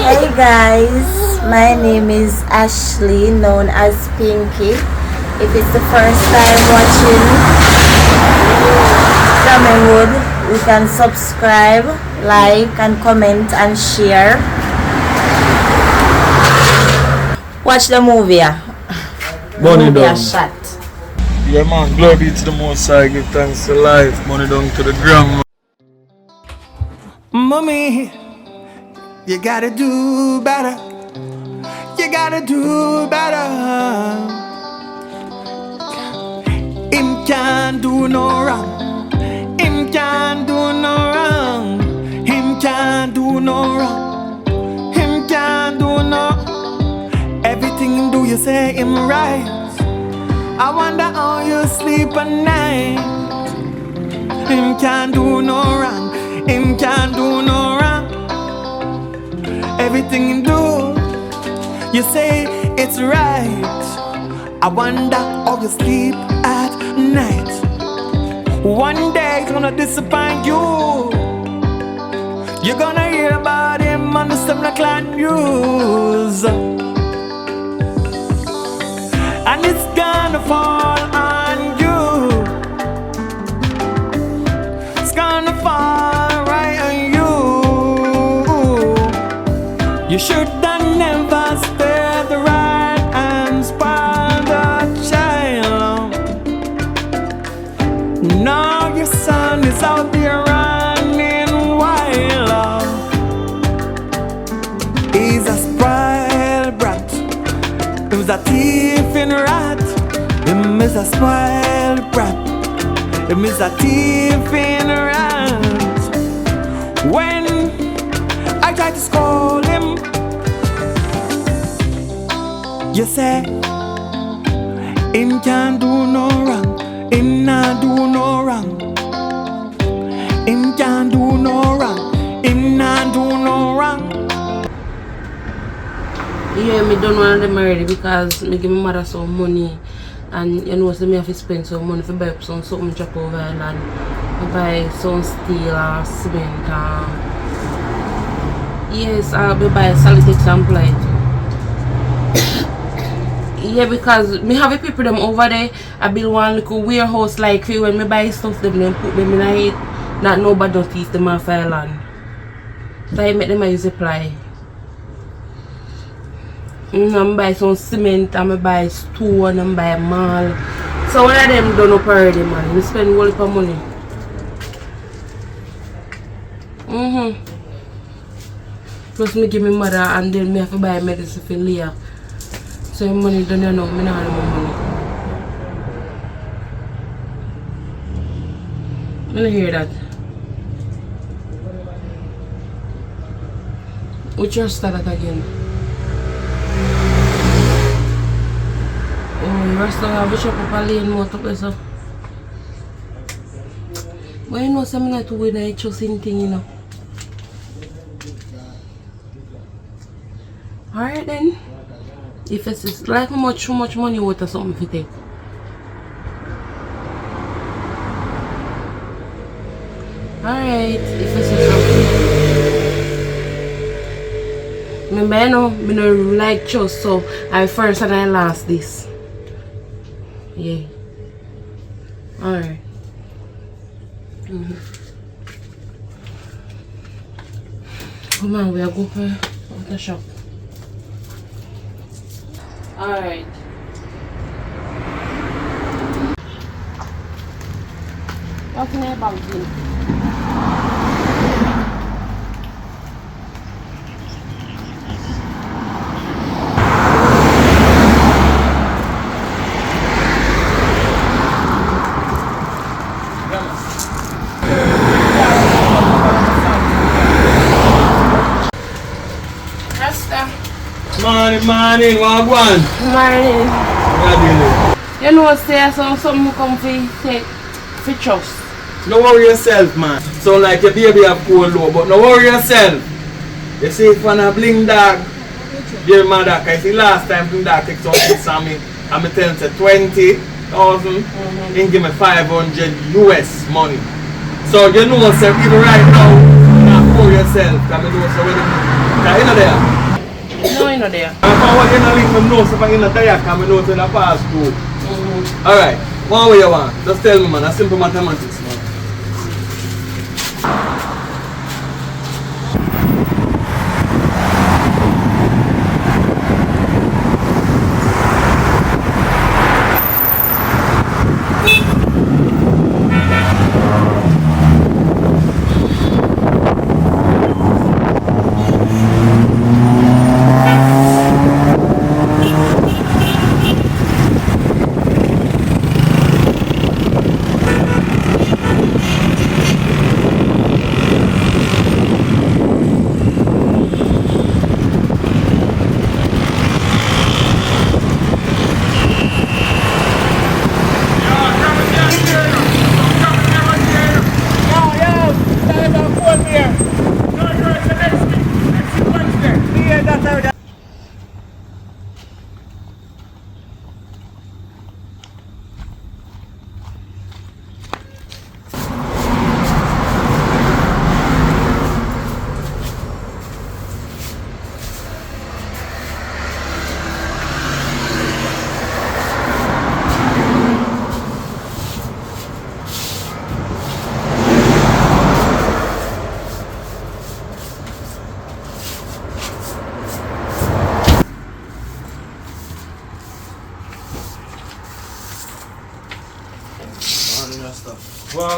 Hey guys, my name is Ashley, known as Pinky. If it's the first time watching JAMMIWOOD, you can subscribe, like and comment and share. Watch the movie. Money down. Shot. Yeah man, glory be to the Most High, give thanks to life, money down to the ground. Mommy, you gotta do better. You gotta do better. Him can't do no wrong. Him can't do no wrong. Him can't do no wrong. Him can't do no. Everything him do, you say him right. I wonder how you sleep at night. Him can't do no wrong. Him can't do no wrong. Everything him do, you say it's right. I wonder how you sleep at night. One day it's gonna disappoint you. You're gonna hear about him on the 7 o'clock news. And it's gonna fall on you. It's gonna fall right on you. You should have never spared the right and spoiled the child. Now your son is out there running wild. He's a spoiled brat. He was a thief in rat. Him is a spoiled brat. Him is a thief in rat. When I try to scold him, you say him can't do no wrong. Him not do no wrong. Him can't do no wrong. Him not do no wrong. Yeah, me don't want them already because me give my mother some money, and you know, so me have to spend some money for buy up some something drop over and buy some steel or cement. Yes, I'll be buy Solitex and Blight. Yeah, because me have a people them over there. I build one little warehouse like you when me buy stuff them put them in it. Not nobody don't teach them off island. So I make them use a ply. I buy some cement, I buy stone, I buy mall. So one of them done up already, man. We spend a whole lot of money. Plus me give me mother and then me have to buy medicine for Leah. So money done you know, me not have no money. I don't hear that. We just start that again. Oh, the restaurant have a shop up a lane more to place up. But you know, I'm not doing the choosing thing, you know. Alright then. If it's like how much money worth or something if you take. Alright, if it's something. Remember, you know, I don't like choose, so I first and I last this. Yeah. Alright. Come on, we are going for the shop. Alright. What's in the bag? Morning, wagwan. Morning. Yeah, you know, say something come for take for trust. No worry yourself, man. Sound like your baby have cold low, but no worry yourself. You see, if when I bling dog, dear mother, because the last time bling dog takes some kids on me, and me tell him to 20,000, he give me 500 US money. So you know, sir, even right now, I'm not yourself, because I know so when you know there. No, you're not there. And for what you know link me know so if you know there, because I know it's in a pass through. Alright, one way you want. Just tell me man, a simple mathematics man.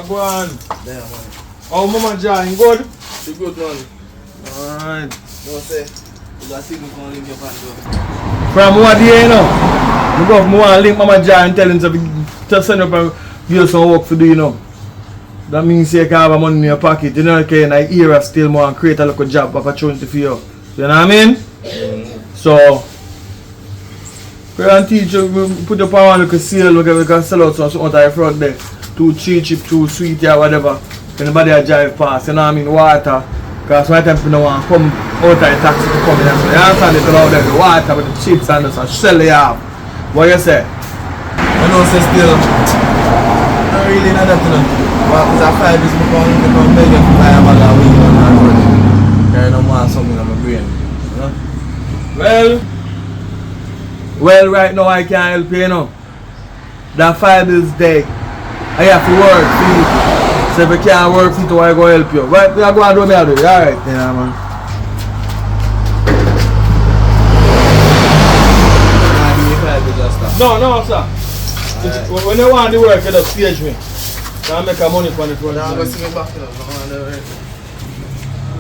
Go on. There, man. Oh, Mama John, good? She good, man. Alright. No, say, you got signal from link your van, From what day you know? I want to link Mama John and tell him to send up and give you some work to do, you know. That means you can have money in your pocket. You know, you can like era still more and create a little job opportunity for you. You know what I mean? So, pray and teach you, put your power on the sale, we can sell out something out of your front there. Too cheap, too sweet or whatever. Anybody a drive past, you know what I mean? Water. Because my time people don't want to come out of the taxi to come in. So you understand it all there, the water with the chips and the shell they have. What you say? I know, say still, not really not that, you know. Because I 5 days before I come beg you to buy a bag of weed on that road. Because I don't want something on my brain, you know? Well, right now I can't help you, you know. That 5 bills day. I have to work for you. So if you can't work for it, I go help you. Right, we are going to do me out of it. Alright, yeah, man. No, sir. Right. When you want the work, you just stage me. Now make a money from the front. Now I'm going to see me back, you know.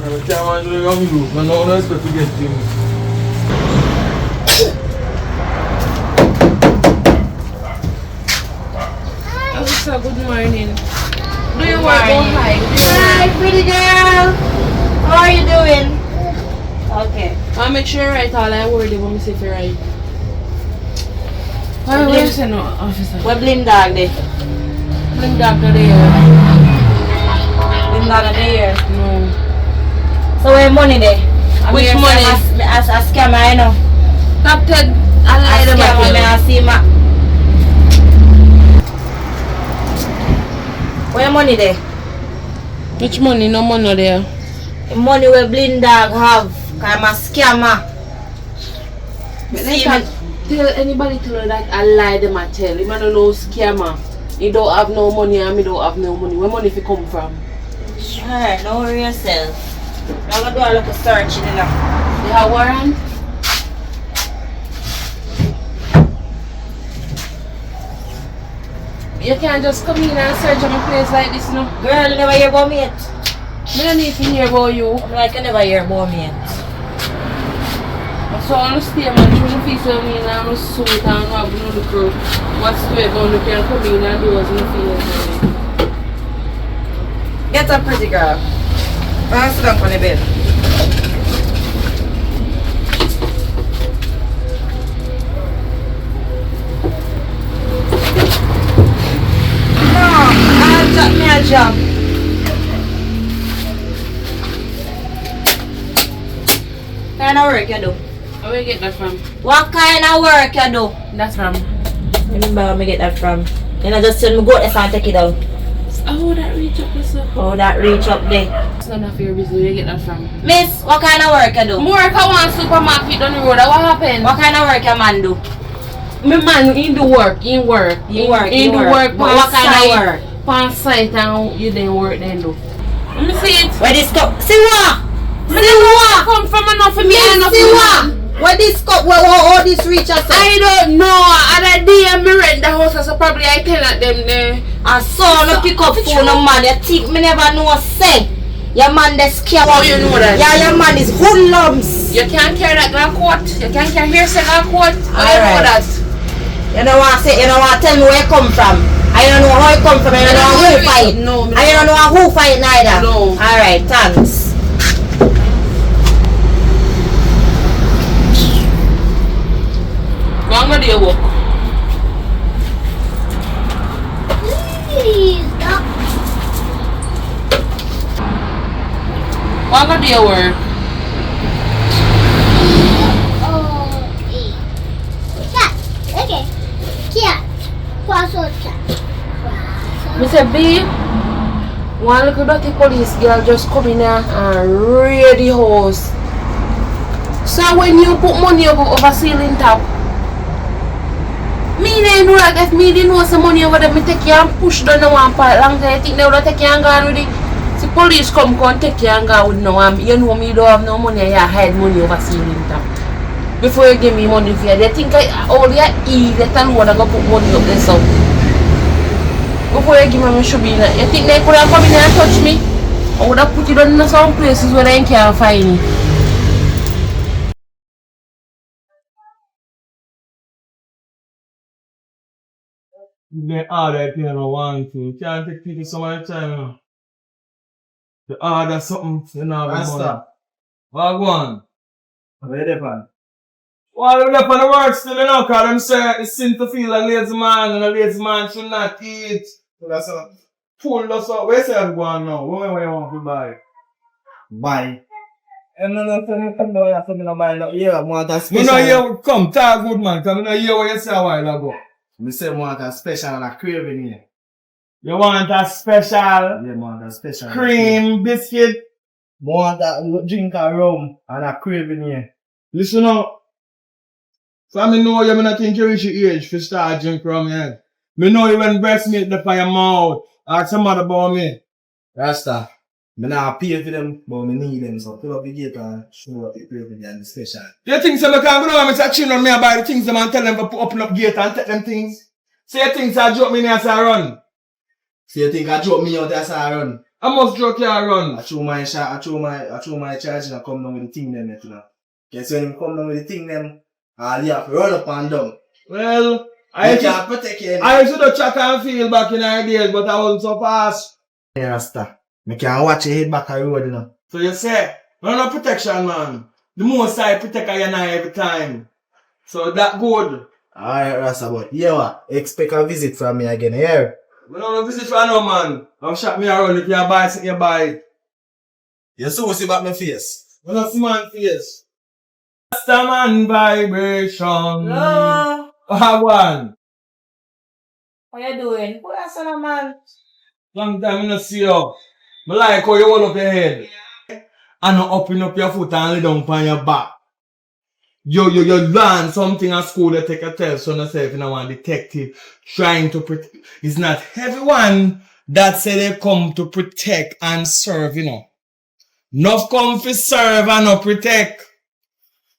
I can't want to do it on you. I don't expect to get to me. So good morning. Do you work all high? Hi, pretty girl. How are you doing? Okay. I'll make sure I write all I word when I say if you right. What you say no, officer? What blim dog there? Bring dog to there. Blim dog are there. No. So where money there? Which money? As a scammer, I know. Captain, I lie A scammer, them I see ma. Where money there? Which money? No money there. The money where blind dog have. Cause I'm a scammer. But they can't tell anybody tell her that I lie them I tell. Him I don't know scammer. You don't have no money and me don't have no money. Where money if you come from? Alright, don't worry yourself. I'm gonna do a little searching now. You have warrant? You can't just come in and search on a place like this, no? Girl, you never hear about me yet. I don't need to hear about you. I'm like, you never hear about me yet. So I don't stay man, you don't feel so mean, I'm not suit and I'm not going to crew. What's the way going to come in and do as you feel like. Get up, pretty girl. I'll sit down on the bed. No, I'll drop me a job. What kind of work you do? Where you get that from? What kind of work you do? That's from. Remember where I get that from. Then I just tell me go there and take it out. How that reach up this up? How that reach up there? It's none of your business. Where you get that from? Miss, what kind of work you do? More I want supermarket down the road. What happened? What kind of work your man do? My man in the work. In work. But what kind of work? On site and you didn't work then do. Let me see it. Where this cup? See what? Come from enough for me. See what? Where this cup? Where all this reach us? I don't know. Other day I rent the house, so probably I tell them there. And so no pick up phone no man. You think me never know say? Your man the scare. How you know that? Yeah, your man is hoodlums. You can't carry that gun court. You can't carry hearsay gun court. How you know that? You know what I say? You know what? Tell me where you come from. I don't know how you come from. I don't know who fight. No. I don't know who fight neither. No. Alright, thanks. Go on, do your work. Please, stop. Go on, do your work. Okay. Cat. Okay. Cat. Crossword cat. Mr. B, one little dirty police girl just come in here and raid the house. So when you put money over ceiling top, me they know that if me didn't know some money over there, me take you and push down the one part long time. I think they would take you and go with it. The police come take you and go with no one. You know me don't have no money, you hide money over ceiling top. Before you give me money for you, they think I only eat, they tell me I go put money up there so. Before you give me should be in it. You think they could have come in and touch me? I would have put it in some places where they can't find it. The order thing I want to. You can't take people so much time, you know. The order something, you know, Master. What go on? Where they from? Well, they're up on the work still, you know, because them say it's sin to feel a lazy man, and a lazy man should not eat. So that's all. Pull us up. Where say I'm going now? Where you want to buy? Buy. And no, come down here, so me no buy no. Yeah, want a Me special. no hear, come, talk good man, because me no hear what you say a while ago. Me say want a special and a craving here. You want a special Yeah, want a special. cream biscuit? Want a drink of rum and a craving here. Listen up. So I know you, I not think you reach your age to start drink rum yet. Me know you when breast milk up on your mouth. Ask somebody about me. Rasta. Me not pay for them, but me need them. So fill up the gate and show up the craving and the special. You think so I can't go down and say children me buy the things them and tell them to open up gate and take them things? Say things I joke me as I run. So you think I drop me out as I run? I must joke you run. I throw my shot, I throw my charge and I come down with the thing them, you know. Guess when you come down with the thing them, I'll have to run up and down. Well, I can't protect you. I used to check and feel back in ideas, but I wasn't so fast. Yeah, Rasta. Me can't watch your head back a road, you know. So you say, no protection, man. The most I protect I and I every time. So that good. Alright, Rasta, but yeah, what? Expect a visit from me again, here. We don't visit for no man. I'm shot me around if you buy something, you buy it. You see back my face? We don't see man face. Rasta man vibration. Hello. One. What you doing? Who are son man? Long time I don't see you. I like how you hold up your head. And not open up your foot and lay down on your back. You learn something at school that take a test on yourself, you know, one detective trying to protect. It's not everyone that say they come to protect and serve, you know. Enough come to serve and not protect.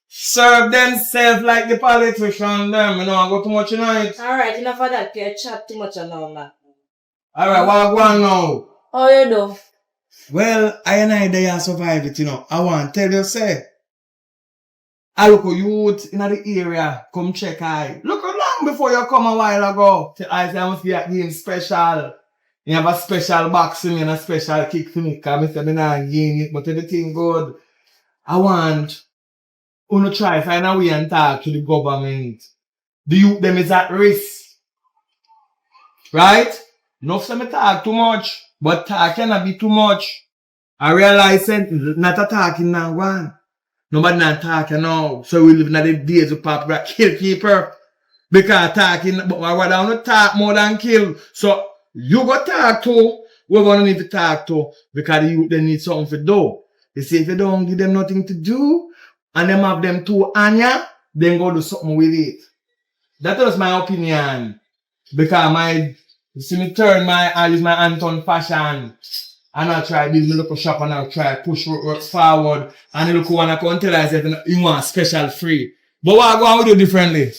Serve themselves like the politician them, you know, I go too much tonight. Alright, enough of that. You chat too much now, man. Alright, what I go on now? How you do? Well, I and I they survive it, you know. I want to tell you, say. I look at youth in the area, come check I. Look how long before you come a while ago. Till I say I must be getting special. You have a special box for me and a special kick for me. Because I say I'm not getting it, but everything good. I want to try find a way and talk to the government. The youth them is at risk. Right? Enough say me talk too much, but talk cannot be too much. I realize that not a talking now one. Nobody not talking now. So we live in the days of pop that kill people. Because talking, but I want to talk more than kill. So you go talk to we're gonna need to talk to because the youth they need something to do. You see, if you don't give them nothing to do and them have them two anya, then go do something with it. That was my opinion. Because you see me I use my Anton fashion. And I'll try build my local shop and I'll try push work forward. And you look one I can tell us that you want special free. But what I go on with you differently?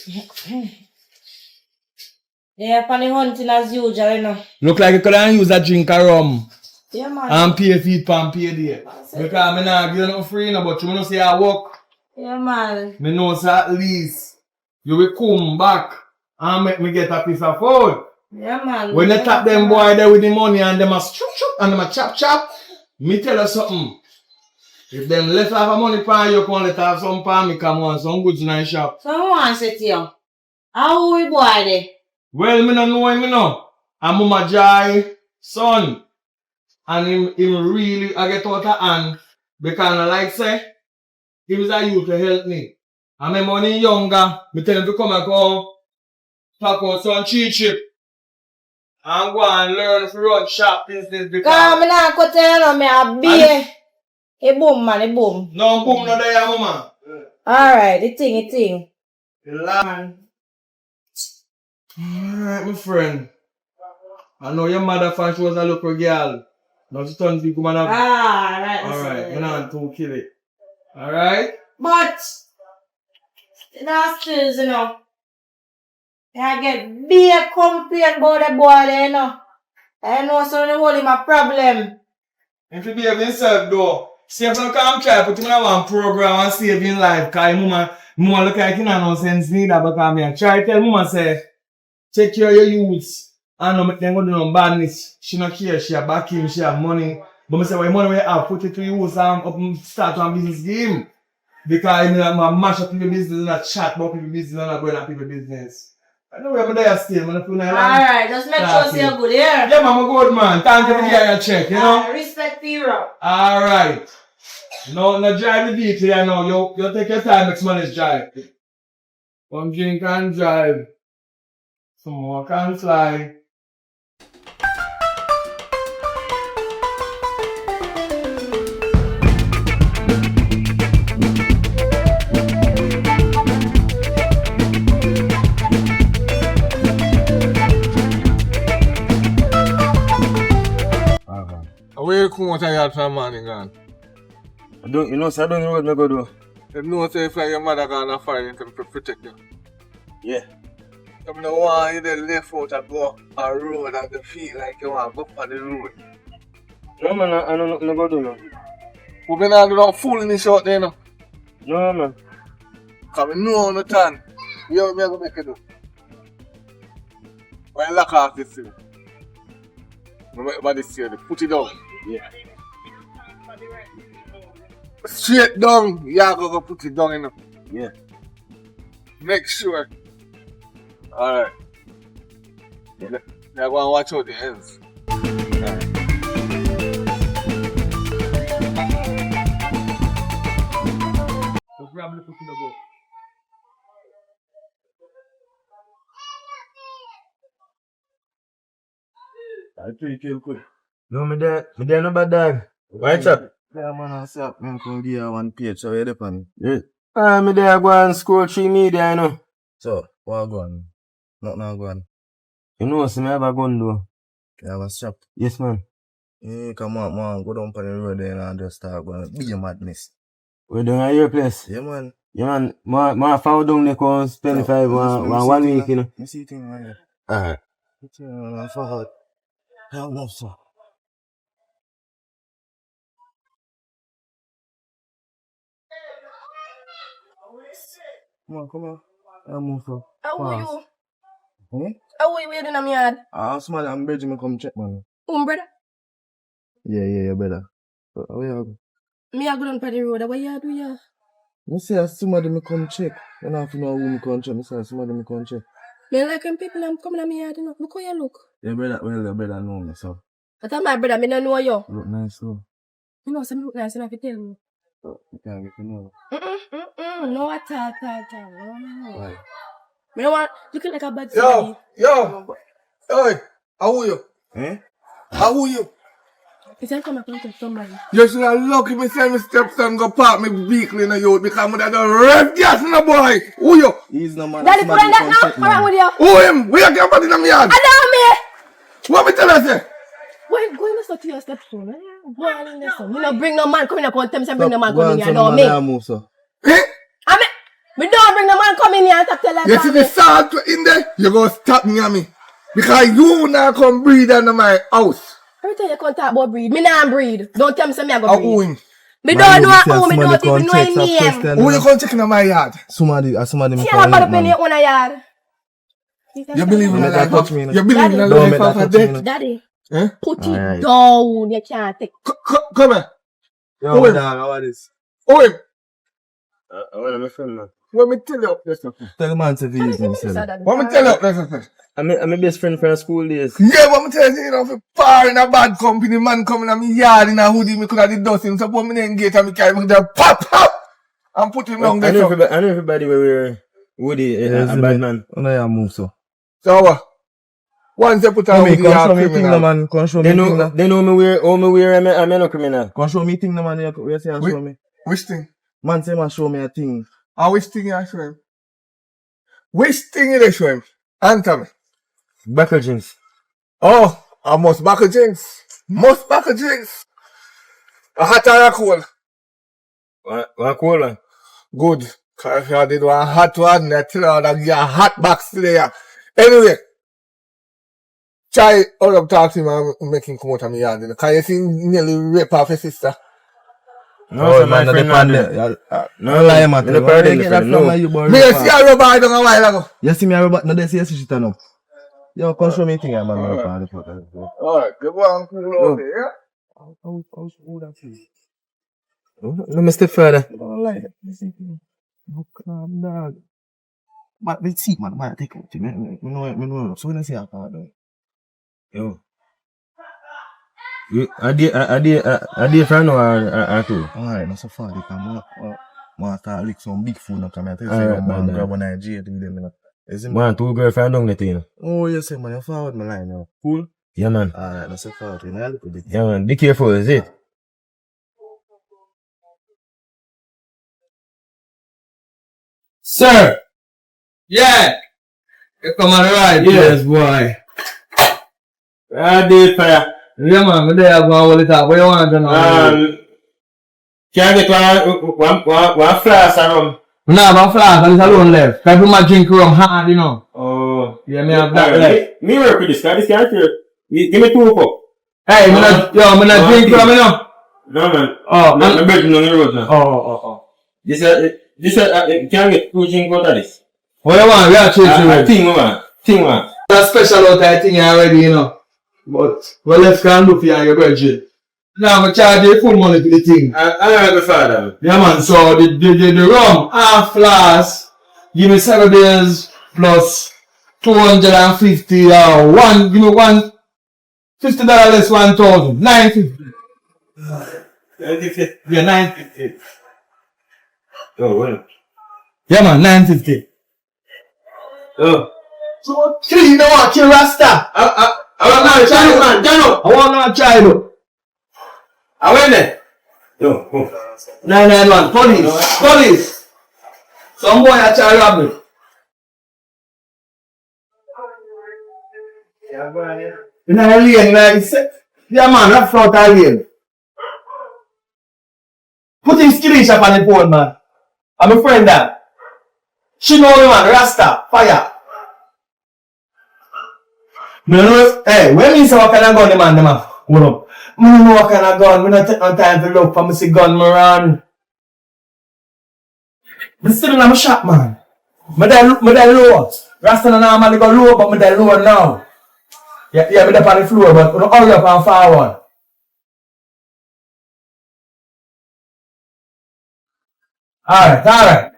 Yeah, funny hunting as usual, you know. Look like you could have used a drink of rum. Yeah, man. And pay feet and pay there. Because I not give you free, no, but you know say I work. Yeah, man. Me know say at least you will come back and make me get a piece of food. Yeah, man. When they tap them boy there with the money and them a chup and them a chop, me tell you something. If them left half money for you, can let have some for me come on, some goods in the shop. So I want to say to you, how we boy there? Well, me no know him, no. I'm Mama Jai son. And him really I get out of hand. Because I like say, he was a youth to help me. And my money younger, me tell him to come and go talk about some cheap. And go and learn to run shop business because I'm not going to tell you, me a beer. A boom, man, a boom. no boom no there, mama. Alright, the thing. Alright, my friend. I know your mother thought she was a local girl. Now she turns big woman up. Right. Alright, you know to kill it. Alright? But, that's still, you know. I get beer complaint about the boy there, you know. I know so the whole my problem. If you behave himself though, see if you come try put him in one program and save him life. Cause mama look like you know no sense neither because me try tell mama say, take care of your youths and no make them go do no badness. She not care, she a back him, she have money. But me say what money we have, put it to use and up and start one business game. Because you know mash up people business and not chat about people business and not going at people business. I know we're there still, man. Alright, just make sure you're good here. Yeah, man, I'm good, man. Thank you for getting your check, you know? Respect hero. Alright. No drive the vehicle here now. You take your time, next man is drive. Come drink and drive. Some more can fly. Where you come out of your morning gone? You know, sir, I don't know what I'm going to do. You know say if your mother gonna find him to protect you. Yeah. You don't want you to left out and go a road and you feel like you want to go on the road. No, man, I don't know what I'm going to do now. We've been out doing foolishness out there now. No, man. Because we know on the time. What are going to make you do? When you lock off this thing. Everybody see it. Put it down. Yeah. Straight down. You have to go put it down, you know. Yeah. Make sure. Alright. Yeah. Now go and watch out the ends. Alright. Just grab the foot in the go. I think you could. No, me there no bad dog. What's up? Yeah, man, what's up? I'm going to give you one page, so you're depending. Yeah. Me there go and scroll through media, you know. So, what go on? Nothing go on. You know, see me have a gun though. You have a strap? Yes, man. Yeah, come on, man. Go down on the road there and just start going. Be your madness. We're doing at your place? Yeah, man. Yeah, man. I found down the cost 25 one week, you know. You see things right here. Alright. It's for hot. Hell no, sir. Come on. I'll move for. How are you? Hmm? How are you waiting in my yard? Somebody, I'm Benjamin come check, man. Brother? Yeah, brother. Where you go? Me I go down by the road. What you do, yeah? I say somebody me come check. You don't have to know who me come check. I say somebody me come check. Me like when people I'm coming to my yard, you know. Look how you look. Yeah, brother. Well, your brother know me, so. But I'm my brother, me don't know you. Look nice, so. You know, some look nice enough to tell me. You can't get to know. No, at all. No. Why? Me don't want looking like a bad Yo! Hey! How are you? Eh? How are you? Is that come to somebody? You should have lucky me send my stepson go park my vehicle in the youth because I'm going to rev gas in the boy. Who you? He's no man. Daddy, put on that now. What's wrong with you? Who him? We are getting in the yard. Allow me. What me tell you say? Wait, go in the store to your stepson. Go in the store. You know, bring no man coming up on them. Bring no man coming here. No, me. Eh? I mean, we don't bring no man coming here and tell us. You see the salt in there? You go stop me and me. Because you now come breathe under my house. Every time you come talk about breed, me not breed. Don't tell me say me I go breed. Who him? Me don't know who, me don't even know his name. Who you come checking on my yard? Somebody me See how call about it, the penny man. on a yard? You believe in the Don't life touch of me, no. You believe in the Don't life make of that a touch me, death? no. Daddy, Eh? put it Alright. down. You can't take. Come here. Yo, Who him? dog, how are this? Who him? What am I film, man? Let me tell you this. Tell the man to please himself. Let me tell you this. I'm my best friend from school days. Yeah, but I'm telling you, if a far in a bad company, man coming at me yard in a hoodie, me could have the dust him. Suppose me then get and me carry me there, pop, and put him down I there. know everybody where we're Woody, a bad man. I know you move so. So, once they put a hoodie, you are criminal. Man. Come show me They thing, know, no. they know me where I'm no criminal. Come show me thing, no, man. You say and show me. Which thing? Man say man show me a thing. Which thing you show him? Which thing you show him? Answer me. Buckle jeans. Oh, I must buckle drinks. Must buckle drinks. A hot or a cold? One cool one. Good. Cause if you did one hot one, I tell you that you a hot box there. Anyway, try all up talk to him and make him come out of my yard. Cause you see nearly rape off his sister. No, man, my friend no, no lie, man. No, no. Me see a rubber I done a while ago. You see me a robot? No, they see you shit on up. Yo, come show me thing, man. Alright, good one, cool over here. Let me step further. I don't like it. No, calm down. But let's see, man. Man, take it. Me know. So when I see a car, yo. I did friend or two. Alright, not so far. They come man start lick some big food. Come here. Alright, man. Grab one Nigeria to them. Man, two girlfriend on the thing. Oh, you say, man. You forward my line now. Cool. Yeah, man. Alright, not so far. Yeah, man. Be careful, is it? Sir! Yeah! You come on the right place, boy. I did fire. Yeah, man, me there go and hold it up. What you want to know? Can I get one flask around? No, I have a flask and it's alone left. Cause people drink rum hard, you know. Oh. Yeah, me have that left. Me work with this guy. This can't hear. Give me 2 cup. Hey, me not drink rum, you know. No, man. Oh, My bedroom on the road now. Oh. This can I get 2 drink out of this? What you want? We are chasing Thing, man. That's special out that thing already, you know. But what else can do for you and your budget? Now I'm charge you full money for the thing. I have a father. Yeah, man. So the rum half flask, give me 7 days plus 250 or one. Give me $150 less 1,000. 950. 950. Yeah, 950. Oh, well. Yeah, man. 950. Oh. So you know what? Kill Rasta. I want not child, man. Jano. I want not child. I went there. Yo. 991. Police. Some boy a child rob me. In a lane, like, yeah, man, that front of lane. Put him skilling shop on the phone, man. I'm a friend that. She know me, man. Rasta. Fire. Me know, hey, when me say what kind of gun the man, hold up. Me don't know what kind of gun. Me not take no time to look for me see gun me run. Me still in my shop, man. Me there low. Rasta no normally go low, but me there low now. Yeah, me there on the floor, but don't hurry up and forward. Alright.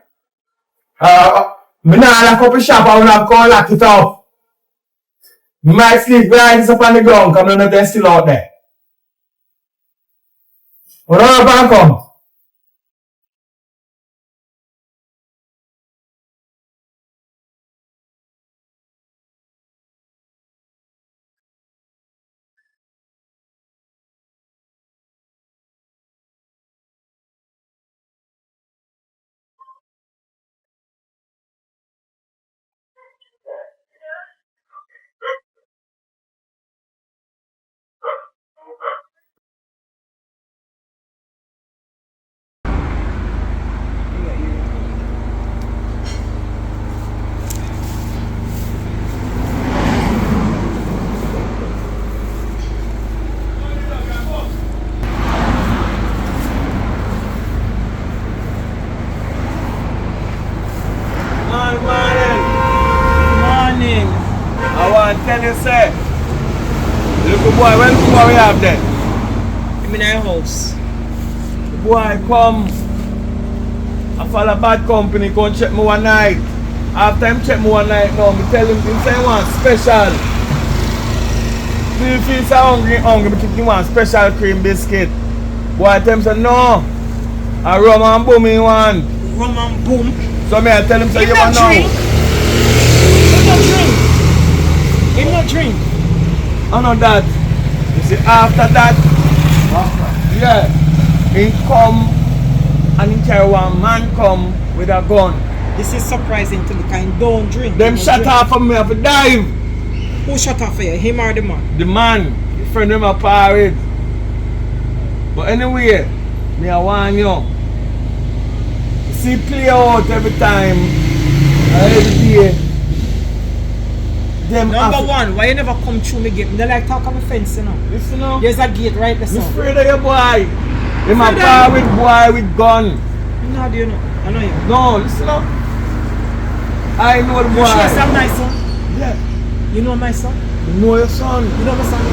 Me nah lock up the shop, I will have to lock it off. Me might sleep behind this up on the ground, because I know they're still out there. What up and come? tell you, say, little boy, when tomorrow we have there? I'm in our house. The boy come, I follow bad company, come check me one night. After him check me one night now, me tell him say he want special. He feels so hungry, me think he want special cream biscuit. Boy tell him say no, a rum and boom he want. Rum and boom? So me I tell him say you want now. Him not drink. I know that. You see after that, yeah, he come and he carry one man come with a gun. This is surprising to me because he don't drink. Them shut off for me, I have to dive. Who shut off for you? Him or the man? The man, the friend of my parade. But anyway, me I want you. See play out every time, every day. Them Number one, why you never come through me gate? They like talk on my fence, you know. Listen now. There's a gate right there. I'm afraid of your boy. Him a parade boy with gun. No, do you know? I know you. No, listen now. I know the boy. You sure I'm my son? Yeah. You know my son? You know your son. You know my son?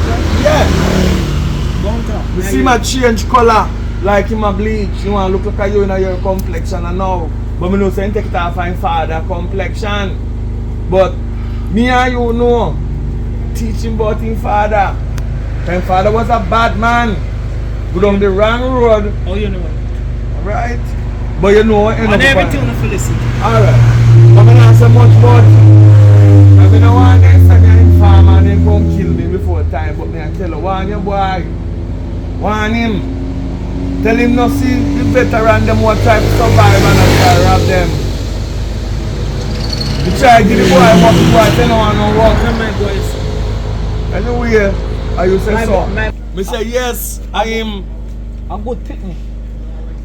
Yeah. Don't talk. You see my change color like him a bleach. You want to look like you in your complexion and now. But I know say take it off and father complexion. But me and you know teaching about him father. And father was a bad man. Go down the wrong road. Oh, you know it. Right? But you know And everything you felicity. Alright. I'm not say much about I don't want them to say me farmer and then come kill me before time, but me I tell you, warn your boy. Warn him. Tell him not see the veteran them what try to survive and not try to rob them. You try to give the boy what the boy say no one no work. One of my boys. Anyway, are you say so? Me say yes, I am. A good picnic.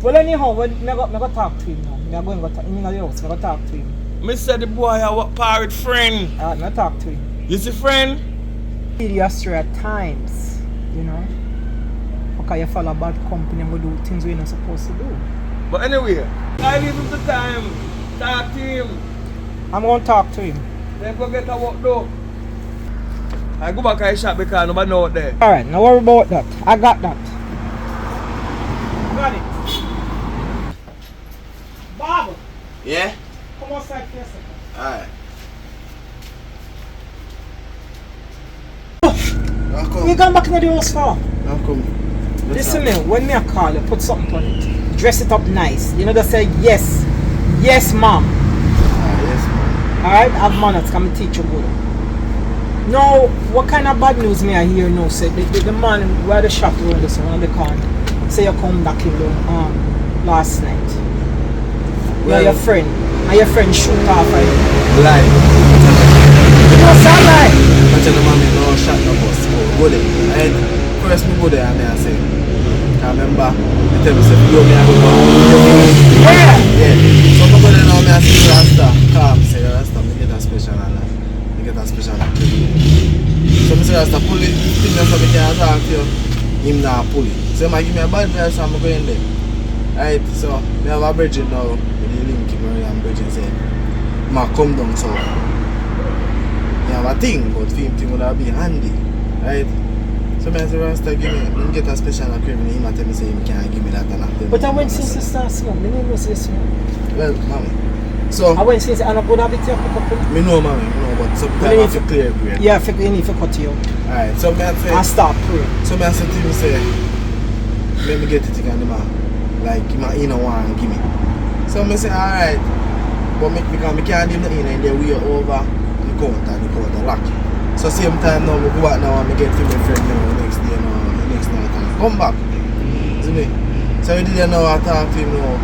Well, anyhow, me go talk to him now. Me go to him in the house. Me go talk to him. Me say the boy a pirate friend. Me talk to him. You see friend? You astray at times, you know. Because you follow bad company and go do things we're not supposed to do. But anyway, I give him the time. Talk to him. I'm going to talk to him. Then go get a work though. I go back to the shop because nobody know out there. Alright, no worry about that. I got that. Got it. Bob, Yeah? come outside for a second. Alright. You going back into the house for? I'll come. Listen me, when me a call you, put something on it. Dress it up nice. You know, just say yes. Yes, mom. Yes, ma'am. Alright, have manners, come and teach you good. Now, what kind of bad news me I hear now? Say the man where the shop around this one, the con, say you come back in last night. Well, You're your friend. And your friend shoot off at you. Lie. You know what's that lie? I tell the mommy no shot no bus. Go there. Right? First me go there and I say, I remember, I tell me say, yo me I go go. Yeah. Yeah. So I go there now me I say Rasta. Come say Rasta, me get a special and me get a special activity. So me say Rasta pull it, thing so me can talk to you. Him now pull it. So I give me a bad advice and I'm going there. Right, so me have a bridge now with the link in and bridge say, ma come down so. Me have a thing, but for him thing would have be handy. Right? So me say Rasta give me get a special agreement, him tell me say him can't give me that and that. But I went since you start smoke, me know say smoke. Well, mommy. So I went since I'm good habit here pick up. me know mommy, me know, but sometimes I have to clear brain. Yeah, you need to cut you out. Alright, so me say And start praying. so me say to him say let me get it again the man. Like he no want give me. So me say alright. But me because me can't give nothing and then we are over the counter lock. So same time now we go back now and me get to my friend now next day now next night and come back. See me? So we didn't know how to talk to him now.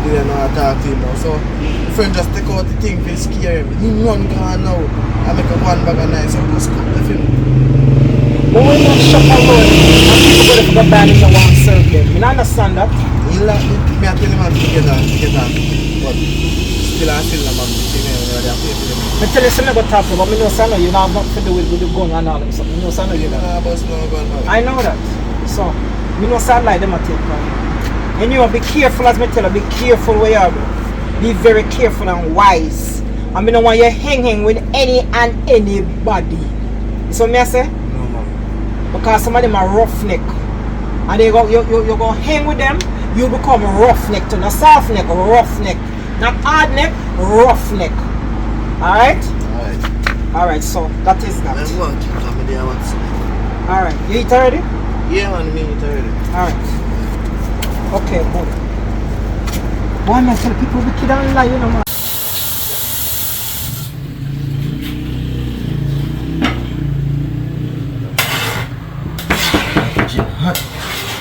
So my friend just take out the thing to scare him. He run gone now. I make a one bag of nice and just cut the film. But when you shop around and people go to the band and you want to serve them, I understand that. He like me I tell him to get on. But still I still man they are pay for them. I tell you something about talk but I know son you don't have nothing to do with the gun and all them stuff. I know son you know. I know that. So I know son like them I take from you. And you be careful as me tell you, be careful where you are. Be very careful and wise. I don't want you hanging with any and anybody. So me I say? No, man. Because some of them are roughneck. And they go, you go hang with them, you become roughneck to not soft neck, roughneck. Not hard neck, roughneck. Alright? Alright. Alright, so that is that. Let's go. Come in there, what's Alright, you eat already? Yeah, man, me eat already. Alright. Okay, good. Why am I telling people wicked and lie, you know, man?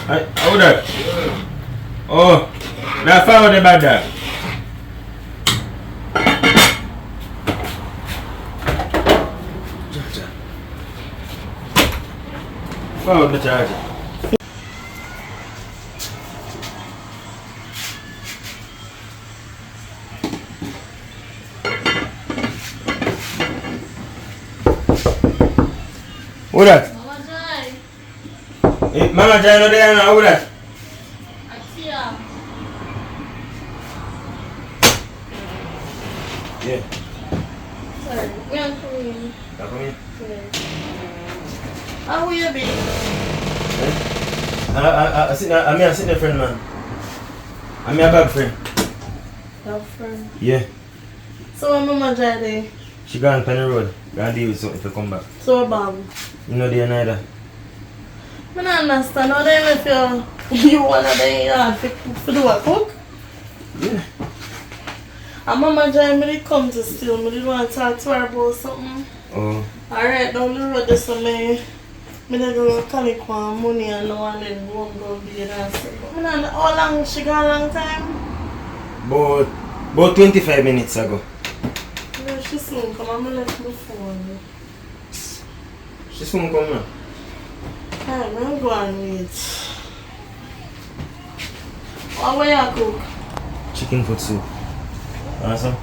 How that? Oh, that found the bad dog. Found the charger. Who that? Mama Jai. Mama Jai no there now, who that? Atia. Yeah. Sorry, we are coming. Come in. How will you be? I sit there, friend, man. I'm your bag friend. Your friend. Yeah. So when Mama Jai there? She gone on the road. Gonna deal with something if you come back. So Bob. You know there neither. I don't understand. How then if you wanna be for do a cook? Yeah. And Mama Jai me did come to steal. Me did want to talk to her about something. Oh. Alright, down the road this me did go collect one money and no one then won't go be an answer. How long she gone long time? About 25 minutes ago. No, she soon come. I'm gonna let my phone. She soon come now. Alright, I'm going to wait. What you cook? Chicken foot soup. Awesome.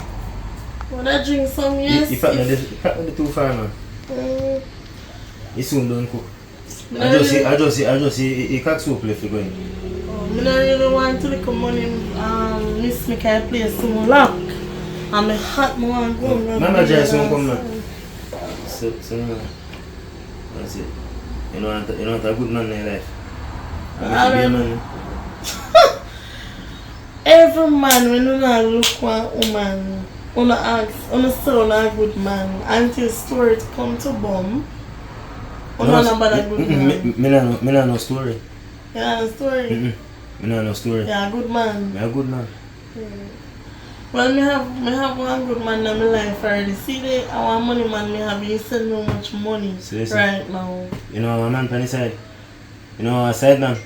Want to drink some? Yes. You pack me the too far, man. You soon don't cook. I just see a cock soup left to go in. I don't really want to look at money. Miss me can play some lock. I'm a hot one. Mama just won't come now. So that's it. You know what a good man in your life. Man. Every man when you look one woman, you ask, you still a good man until story come to bomb. You know about a good man. Me no story. Yeah, story. Me no story. Yeah, a good man. Me a good man. Well, me have one good man in my life already. See, our money man, me have he send me much money right now. You know a man on the side. You know a side man.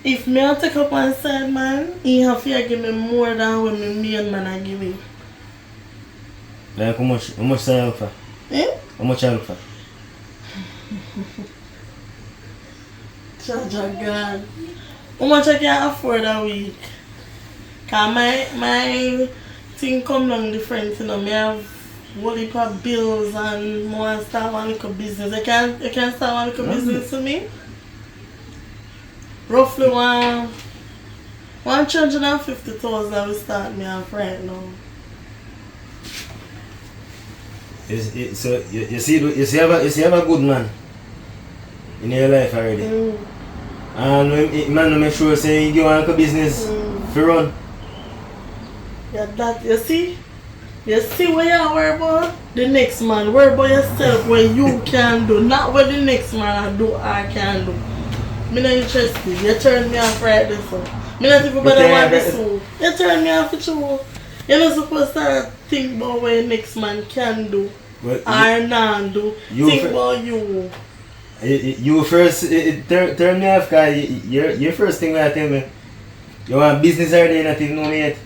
If me I take up one side man, he have to give me more than what me main man I give me. Like how much say you look for? Eh? How much you look for? God. How much I can afford a week? Cause my thing come down different, you know. Me have whole heap of bills and more start one little business. You can start one little business for me? Roughly 150,000 we start me off right now. So you see have a good man in your life already. And man no make sure say you want a business for run. Yeah, that you see what you worry about? The next man. Worry about yourself what you can do, not what the next man do I can do. Me not interested. You turn me off right this one. Me not even better want this one. You turn me off for sure. You're not supposed to think about what the next man can do or not do. Think about you. You first turn me off because your first thing when I tell me you want business already and nothing know me yet.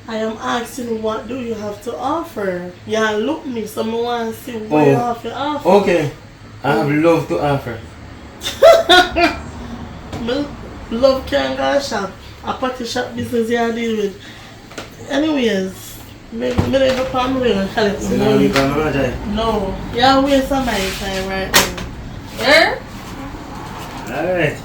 I am asking what do you have to offer? Yeah, look me, so I want to see what you have to offer. Okay, I have love to offer. Love can't go shop. A party shop business you deal with. Anyways, maybe never come with and call it so now you come on, Jai? No, you're wasting my time right now. Yeah? Alright.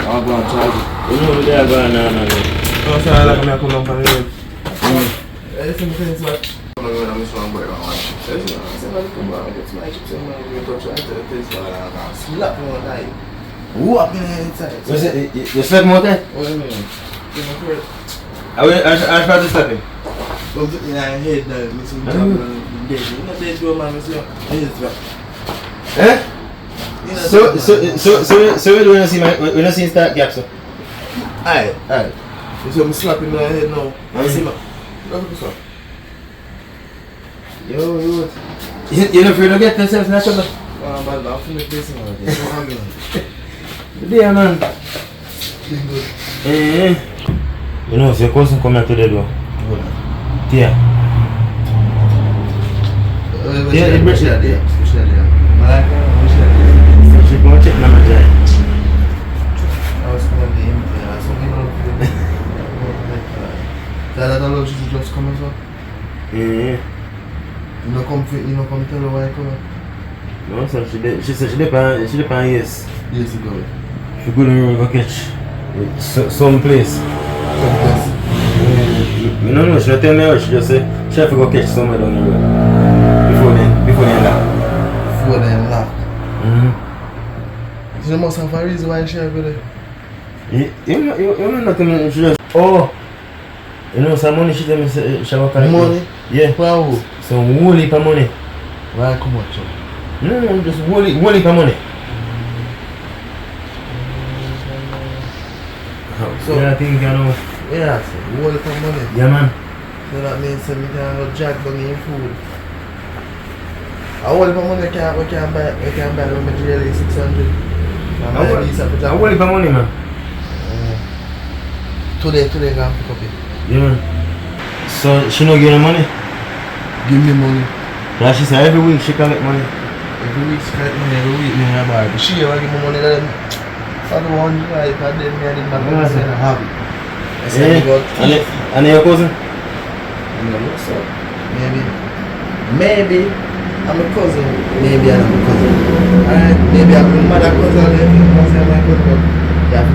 I'll go and charge it. You know what they're going on. No, so I like me come down from the road. Listen to this, man. I'm going to miss one boy around one chip. So, you know, I said, come back and get to my chips and I'm going to touch it. I tell this man, I'm going to slap me one time. Whoop in the inside. You slap me one time? What do you mean? Give me credit. I try to slap him. Don't get me in the head now. I'm some job and dead. You know, they do a man, Mr. Here's back. Eh? So when you see when you see start gap, so? Alright. You see me slap him in the head now. I see him. Look at this one. Yo. You're not afraid to get yourself natural? Oh, man, I'm from the place now. I'm going. Yeah, man. You know, if your cousin come here today, though. Yeah. Yeah, it's better there. She go check my job. I was coming to him. So we don't that love she just come as well? Yeah. You know come tell her why I come? No, so she said she depend yes. Years ago. She go to go catch some place. No, she don't tell me how. She just say she have to go catch somewhere down the road. Before they lock. Before they lock. She must have a reason why she have there. You know nothing. She just you know some money she tell me she have a money? Yeah. Wow. Some whole heap of money. Why come on, Chuck? No, just whole heap of money. So I think you know. Yeah, whole heap of money. Yeah, man. So that means that we can go jack down in food. A whole heap of money we can buy the material 600. A whole heap of money, man. Today I'm pick up it. Yeah, man. So she no give you money? Give me money. Yeah, she said every week she collect money. Every week she collect money, every week me and her. But she ever give me money that I don't want to like I did me and my cousin say I have it. I said I got and your cousin? No, so maybe I'm a cousin, maybe I'm a cousin. Alright, maybe I'm a mother cousin, maybe I'm my cousin. Yeah,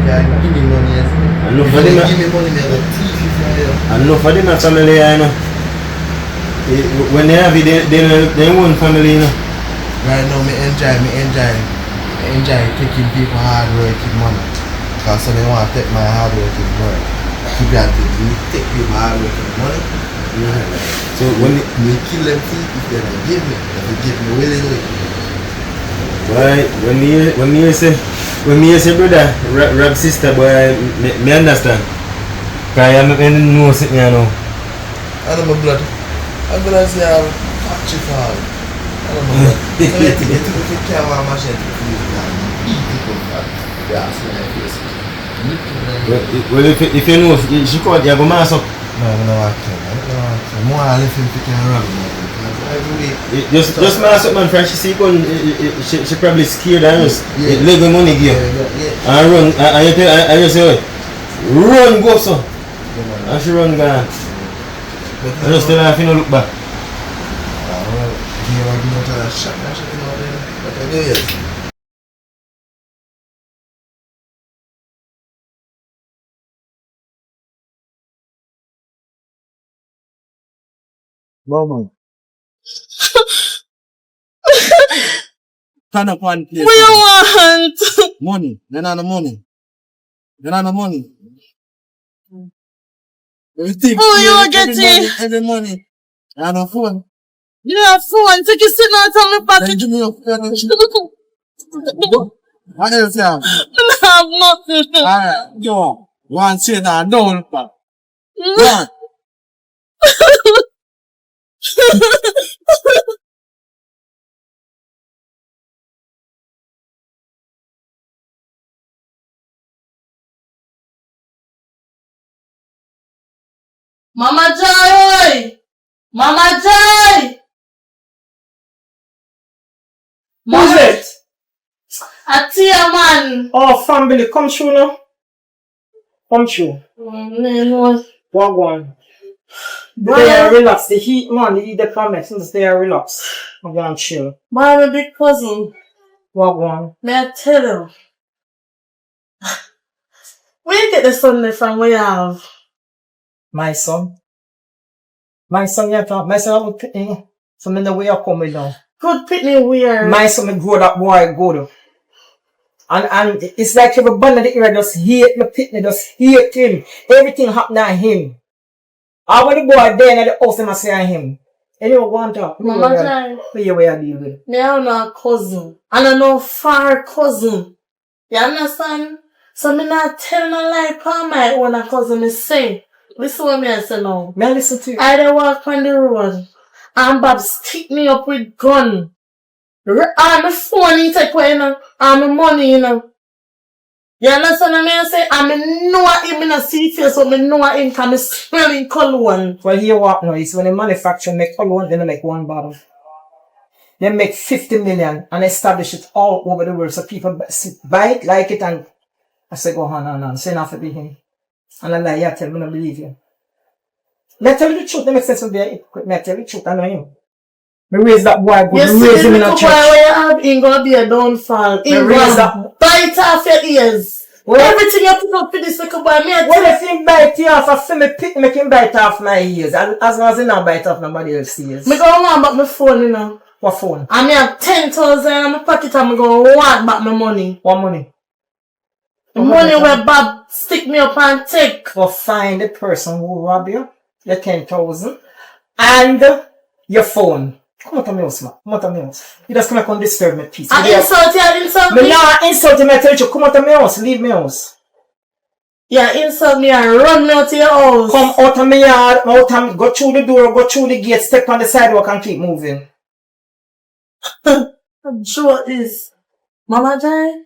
give me money, yes. I know for them. Give me money, man. I know for them a family, I know. When they have it, they want family, you know. Right now, me enjoy taking people hard working money. Because so they want to take my hard working money. Keep that thing. Take people hard working money. Yeah. So when we kill them if they don't give me, they give me willingly. Right, when me say brother, rap sister, boy, me understand. Because I know something, you know. I don't know blood. I'm gonna say I'm catchy for all. I don't know blood. So I think if you can't want machine to feel that, eat people that. Yeah, so I face it. Well, if you know, she called you, go mass up. No, I don't want to. More I left him to can run. Just mass up, man, friend. She see gun, she probably scared and just let the money give. And run, and you say, run, go so. And she run gone. I just tell her if you don't look back. Mama. Turn up one place. What you want? Money. You know the money. You know the money. Everything. Oh, you get it. Every money. You have a phone. You have phone. Take your sit down on my pocket. Then give me your phone. What else you have? I have nothing. Alright, go. One say that, don't look back. One. Mama Joy! Mama Joy! Who's it? A tea man. Oh, family, come through now. Come through. Walk on. They are relaxed. The heat, man, the heat, the climate, since they are relaxed. I'm gonna chill. My big cousin. Walk on. May I tell you? Where you get the Sunday from? Where you have? My son. My son, yeah, my son, I'm pitney. So I know where you coming now. Good pitney weird. My son, me grow that boy good. And it's like everybody in the area just hate me pitney, just hate him. Everything happen to him. I want the boy there in the house and I say him. And you want to talk? Mama Jai. Where you deal with? Me have no cousin. And I know far cousin. You understand? So me not tell no lie for my own cousin me say. Listen what me I say now. May I listen to you? I dey walk on the road and Bob stick me up with gun. And my phone he take away, you know, and my money, you know. You understand what I say? And me know him in a see face, so me know him can me smelling cologne. Well, here what now is when they manufacture make cologne, they don't make one bottle. They make 50 million and establish it all over the world. So people buy it, like it, and I say, go on. Say not to be him. And I lie, tell me, I believe you. May I tell you the truth? That makes sense to be a hypocrite. May I tell you the truth? I know him. Me raise that boy good. You Me raise see him the in a boy church. where you have, ain't gonna be a downfall. Me raise that. Bite off your ears. Well, everything you put up for this little boy, me well, if he bite you off, I feel me pick, make him bite off my ears. As long as he not bite off nobody else's ears. Me go want back my phone, you know. What phone? And me have 10,000 in my pocket and me go want back my money. What money? The money where Bob stick me up and take. Go find the person who robbed you, your 10,000, and your phone. Come out of my house, man. Come out of my house. You just come and disturb me, peace. I insult me. Me not insult me, I tell you, come out of my house, leave my house. Yeah, insult me and run me out of your house. Come out of my yard, go through the door, go through the gate, step on the sidewalk and keep moving. Joe is Mama Jai.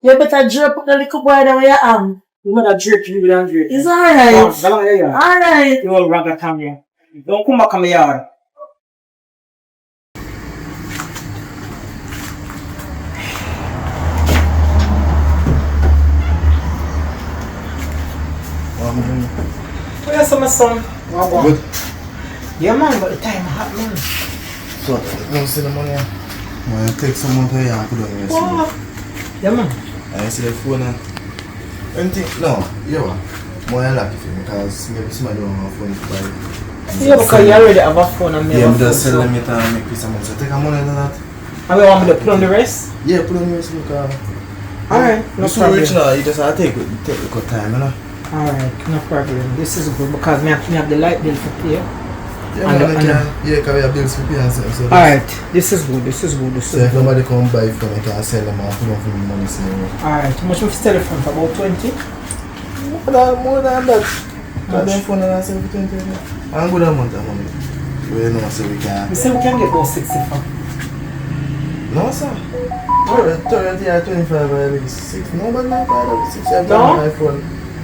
You better drop up the little boy that way you am. You better drip you and drip. It's alright. Alright. You all ragga come here. Don't come back on my yard. Where's my son? Good. Yeah, man, but the time hot, man. So, you see the money? I take some money and put on your phone. Yeah, man. I see the phone and anything. No, you know, more lucky for me because maybe somebody don't have a phone to buy. Yeah, because you already have a phone and me have a phone. Yeah, just sell them it and make peace of money. So take a money to that. And you want me to put on the rest? Yeah, put on the rest because. Alright, no so problem. Rich now, you just have to take the good time, you know? Alright, no problem. This is good because me have the light bill for pay. Yeah, because we have bills for pay and stuff. So alright, this is good. So if nobody come buy from me, I can sell them and put on for me money. So. Alright, how much is the phone for? About 20? More than that. Because them phone and I sell for 20. I'm good amount of money. We know so we can. You say we can get about 60 for? No, sir. 30 or 25 at least. 60. Nobody not buy that for 60. I No? buy iPhone.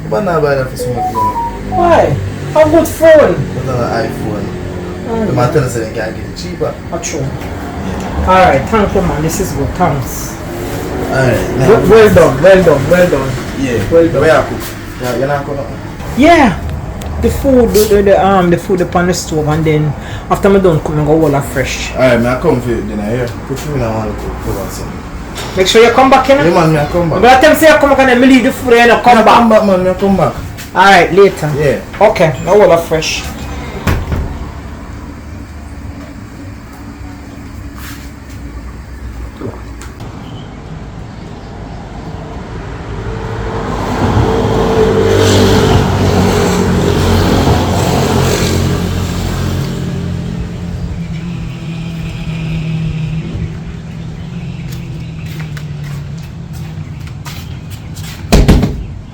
Nobody not buy that for so much money. Why? How good phone? But an iPhone. The man tell us that they can't get it cheaper. Not true. Alright, thank you, man. This is good. Thanks. Alright. Well done. Yeah. Well done. Where you cook? Yeah, you're not cooking? Yeah. The food upon the stove, and then after I'm done cooking, I go all fresh. Alright, I come for dinner here. Put food in and cook or something. Make sure you come back, you know? Yeah, man, I come back. But I tell you, say you come back and then me leave the food and you come back. Come back, man, I come back. Alright, later. Yeah. Okay, now all fresh.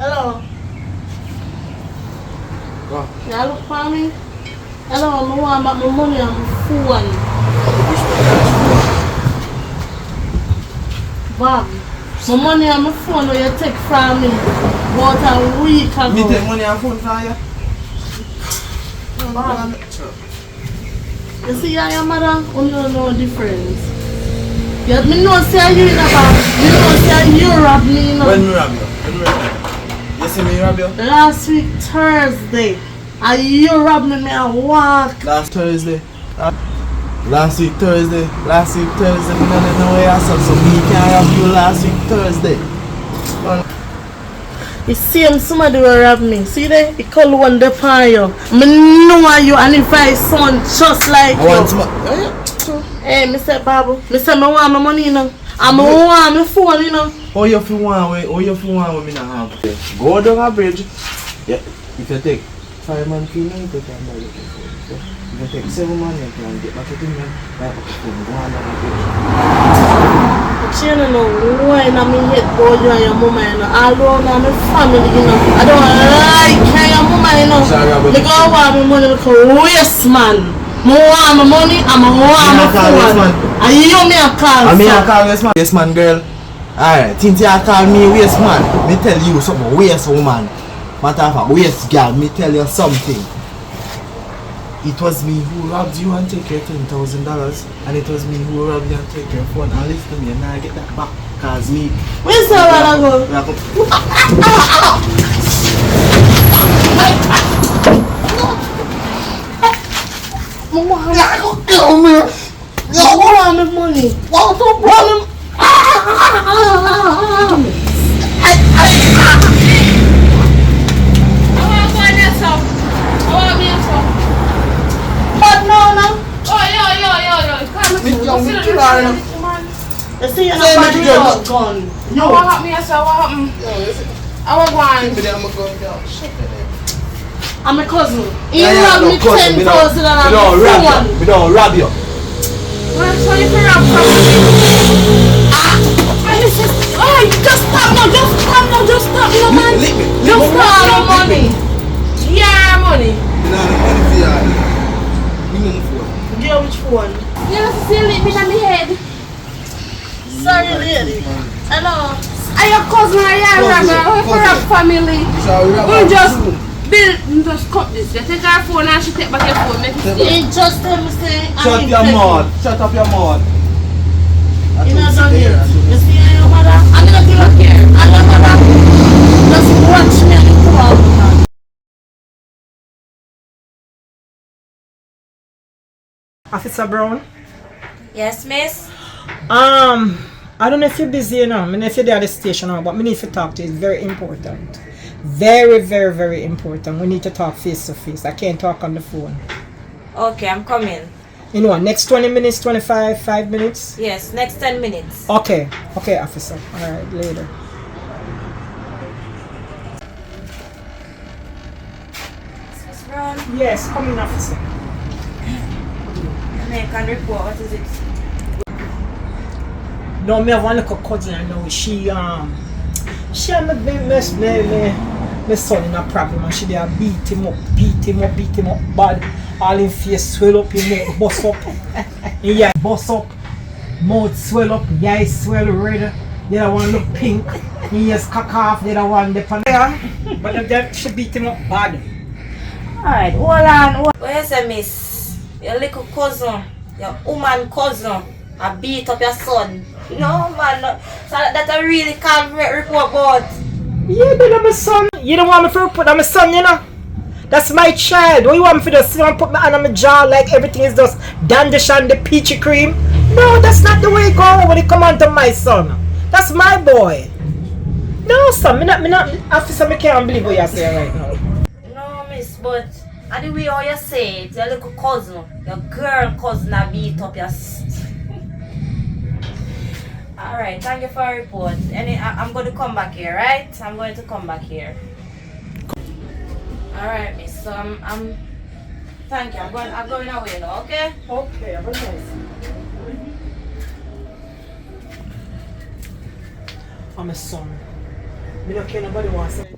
Hello. You look for me? Hello, I want back my money on my phone. Bob, my money on my phone where you take from me about a week ago. Me take money on phone for you? Bob, you see your mother, you don't know the difference. Yeah, me know say you in a bag. Me know say you rob me, you know. When me rob you? You see me rob you? Last week Thursday. And you robbed me and walk. Last Thursday. Last week Thursday. Me don't know where you said so me can't rob you last week Thursday. It's same somebody will rob me. See there? It call one the pan you. Me know you and if I son just like I want some. Hey, Mr. Babu. Mr. Me want my money, you know. I want my phone, you know. How you feel one way? How you feel one way? Me not have. Go down a bridge. Yeah. If you take 5 man fee, you can buy your phone. So if you take 7 man, you can get back to me. Buy your phone. Go on down a bridge. But you don't know why I'm in head boy you and your mama, you know. Although I'm a family, you know. I don't like your mama, you know. Because I want my money because waste man. I want my money and I want my phone. And you me a call. I mean I call waste man. Waste man girl. Alright, since you call me waste man, me tell you something. Waste woman. Matter of fact, waste girl, me tell you something. It was me who robbed you and take your $10,000, and it was me who robbed you and take your phone. And listen to me, and I get that back, cause me. Where's the one go? I want my money. You see, you're not a gun. No. What happened, yes, sir? What happened? I want one. I'm a cousin. He robbed me 10,000 and I'm a We don't rob you. So you can rob from me? Oh, just stop now, just stop, no man. Just stop the money. Yeah, money. Yeah, which one? You have to see it in my head. Sorry, lady. Hello. Are your cousin or your robber? For a family. We just cut this. You take our phone and she take back your phone. Make it stay. Just tell me say Shut your mouth. Shut up your mouth. You know done it. You see your mother? I'm gonna give up here. And your mother just watch me and come out. Officer Brown? Yes, miss? I don't know if you're busy, you know. I mean, if you're there at the station, but we need to talk to you. It's very important. Very, very, very important. We need to talk face to face. I can't talk on the phone. Okay, I'm coming. You know what, next 20 minutes, 25, 5 minutes? Yes, next 10 minutes. Okay, officer. Alright, later. Miss Brown? Yes, come in, officer. Jamaican report, what is it? No, me have one little cousin I know. She and my son in a problem and she there beat him up bad. All in face swell up, him mouth bust up. Yeah, bust up, mouth swell up, eye swell red. The other one look pink. He has cock off, the other one dip on there. But then she beat him up bad. Alright, hold on. What you say, miss? Your little cousin, your woman cousin, I beat up your son. No man, no. So that's a really calm report about. Yeah, but I'm my son. You don't want me to report on my son, you know? That's my child. What you want me to do? Sit and put my hand on my jaw like everything is just dandish and the peachy cream? No, that's not the way it goes when it come on to my son. That's my boy. No, son, me not, officer, I can't believe what you're saying right now. No, miss, but and the way how you say it, your little cousin, your girl cousin, I beat up your. Alright, thank you for a report. I'm going to come back here, right? I'm going to come back here. Alright, miss. So I'm thank you. I'm going away now, okay? Okay, have a nice. I'm a son. Me don't care nobody wants to say.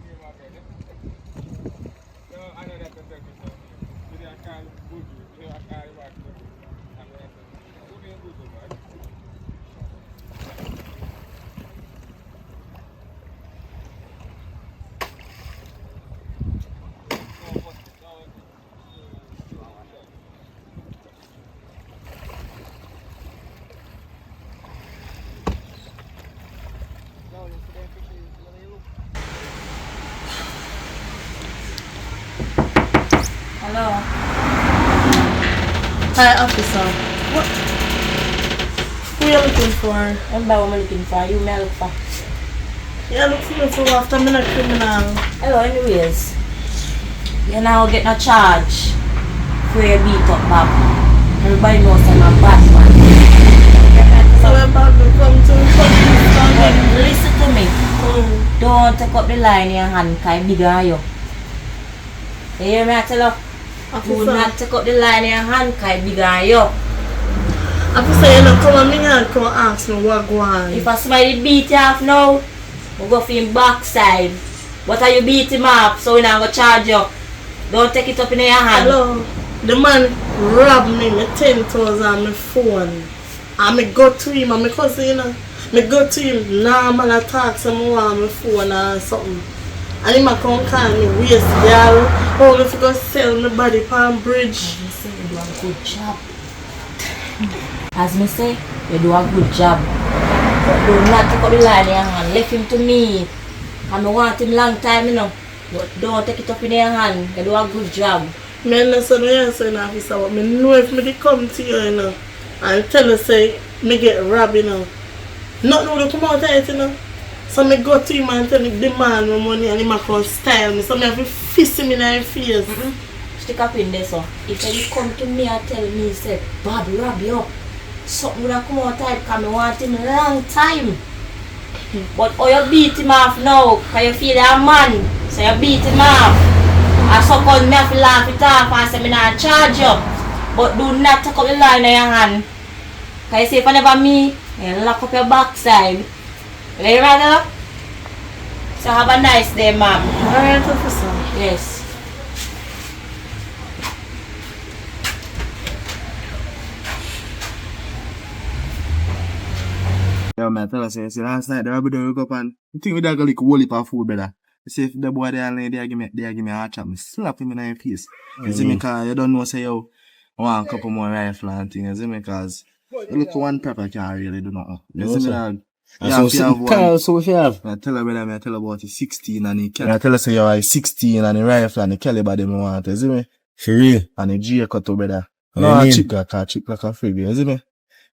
Hello. Hi, officer. What? Who are you looking for? Remember what I'm looking for? You may look for. Yeah, look for me for after I'm a criminal. Hello, anyways. You now get no charge for your beat up, Bob. Everybody knows I'm a bad man. So when Bob will come to the police But listen to me. Don't take up the line in your hand, because bigger than you. You hear me, I tell you? Do not take up the line in your hand, because bigger than you. I have say you know, come on, me and come ask me what go on. If somebody beat you off now, we'll go for him backside. But are you beat him up, so we're not going to charge you. Don't take it up in your hand. Hello, the man robbed me, my 10,000 on my phone. And me go to him and my cousin, you know. Me go to him, normal attack, some want my phone or something. And he might come call me waste girl. Oh, if you go sell my body palm bridge. As me say, you do a good job. As me say, you do a good job. But do not take up the line in your hand. Left him to me. And I want him long time, you know. But don't take it up in your hand. You do a good job. Me understand what you're saying, officer, but me know if me come to you, you know, and tell you say me get robbed, you know. Nothing will come out of it, you know. So me go to him and tell him demand my money and he might come style me. So me have to fist him in the face. Stick up in there, so. If you come to me and tell me, say, Bob, rob you up. Something will come out of it because I want him a long time. But how you beat him off now, because you feel a man, so you beat him off. And so cause me have to laugh it off and say me not charge you. But do not take up the line in your hand. Because you say if I never me, you lock up your backside. You hear me? So have a nice day, ma'am. Alright, officer. Yes. Yo, man, tell us, see, last night the robber woke up and I think we done got like a whole heap of food, brother. You see, if the boy there and they give me a hard chop, me slap him in the face. You see me, cause you don't know, say, yo, I want a couple more rifle and things, you see me, cause you look one pepper can't really do nothing. You see me, dog? Yeah, if you have one. So if you have? I tell her, brother, I tell her about the 16 and the I tell her, say, yo, 16 and the rifle and the caliber them want, you see me? For real? And the G cut, brother. What No, you mean? chip like a frig, you see me?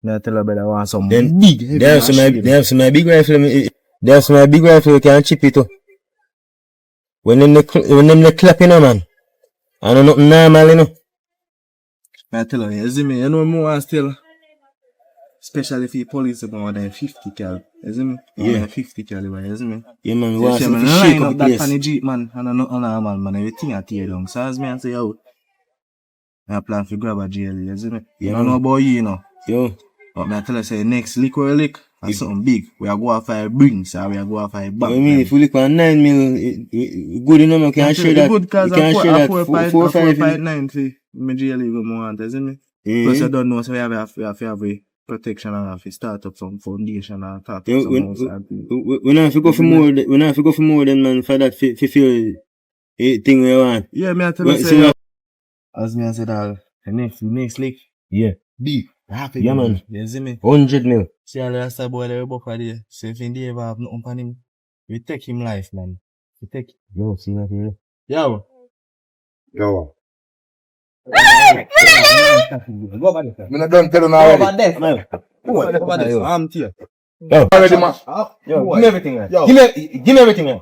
I tell her, brother, I want some Then big, heavy they have some big rifle, they have some big rifle you can chip it to. When them they clap, you know, man. I know nothing normal, you know. I tell her, you see me, you know more still. Especially if you police more than 50 cal. You see me? More than 50 caliber, you see me? Yeah, man, we You want see to me? shake Line up up the that place. funny Jeep, man, and nothing normal, man. Everything I tear down. So as me, I say, yo, I plan to grab a jail, you see me? Yeah, I don't know about you know. Yo. But me I tell her, say, next lick or lick, and something big. We are going for a brings, or we are going for a bag. I mean, if we look on 9 mil, good enough, you can share that. Good, cause you can share that 4.9 for me jail even more, you see me? Mm-hmm. Plus, I don't know, so we have a protection and have to start up some foundation and start up some house and things. We not have to go for more. We not have to go for more than man for that. For feel thing we want. Yeah, me I tell you, say, as me I said, the next lick, yeah, big, happy. Yeah, man. You see me? 100 mil. See, all the rest of the boy there, buff there. So if he ever have nothing on him, we take him life, man. We take. Yo, see that here? Yo. Yo. Go over there. Me not done tell him already. Go over there. I'm here. Yo, already, man. Yo, give me everything, man. Yo. Give me everything, man.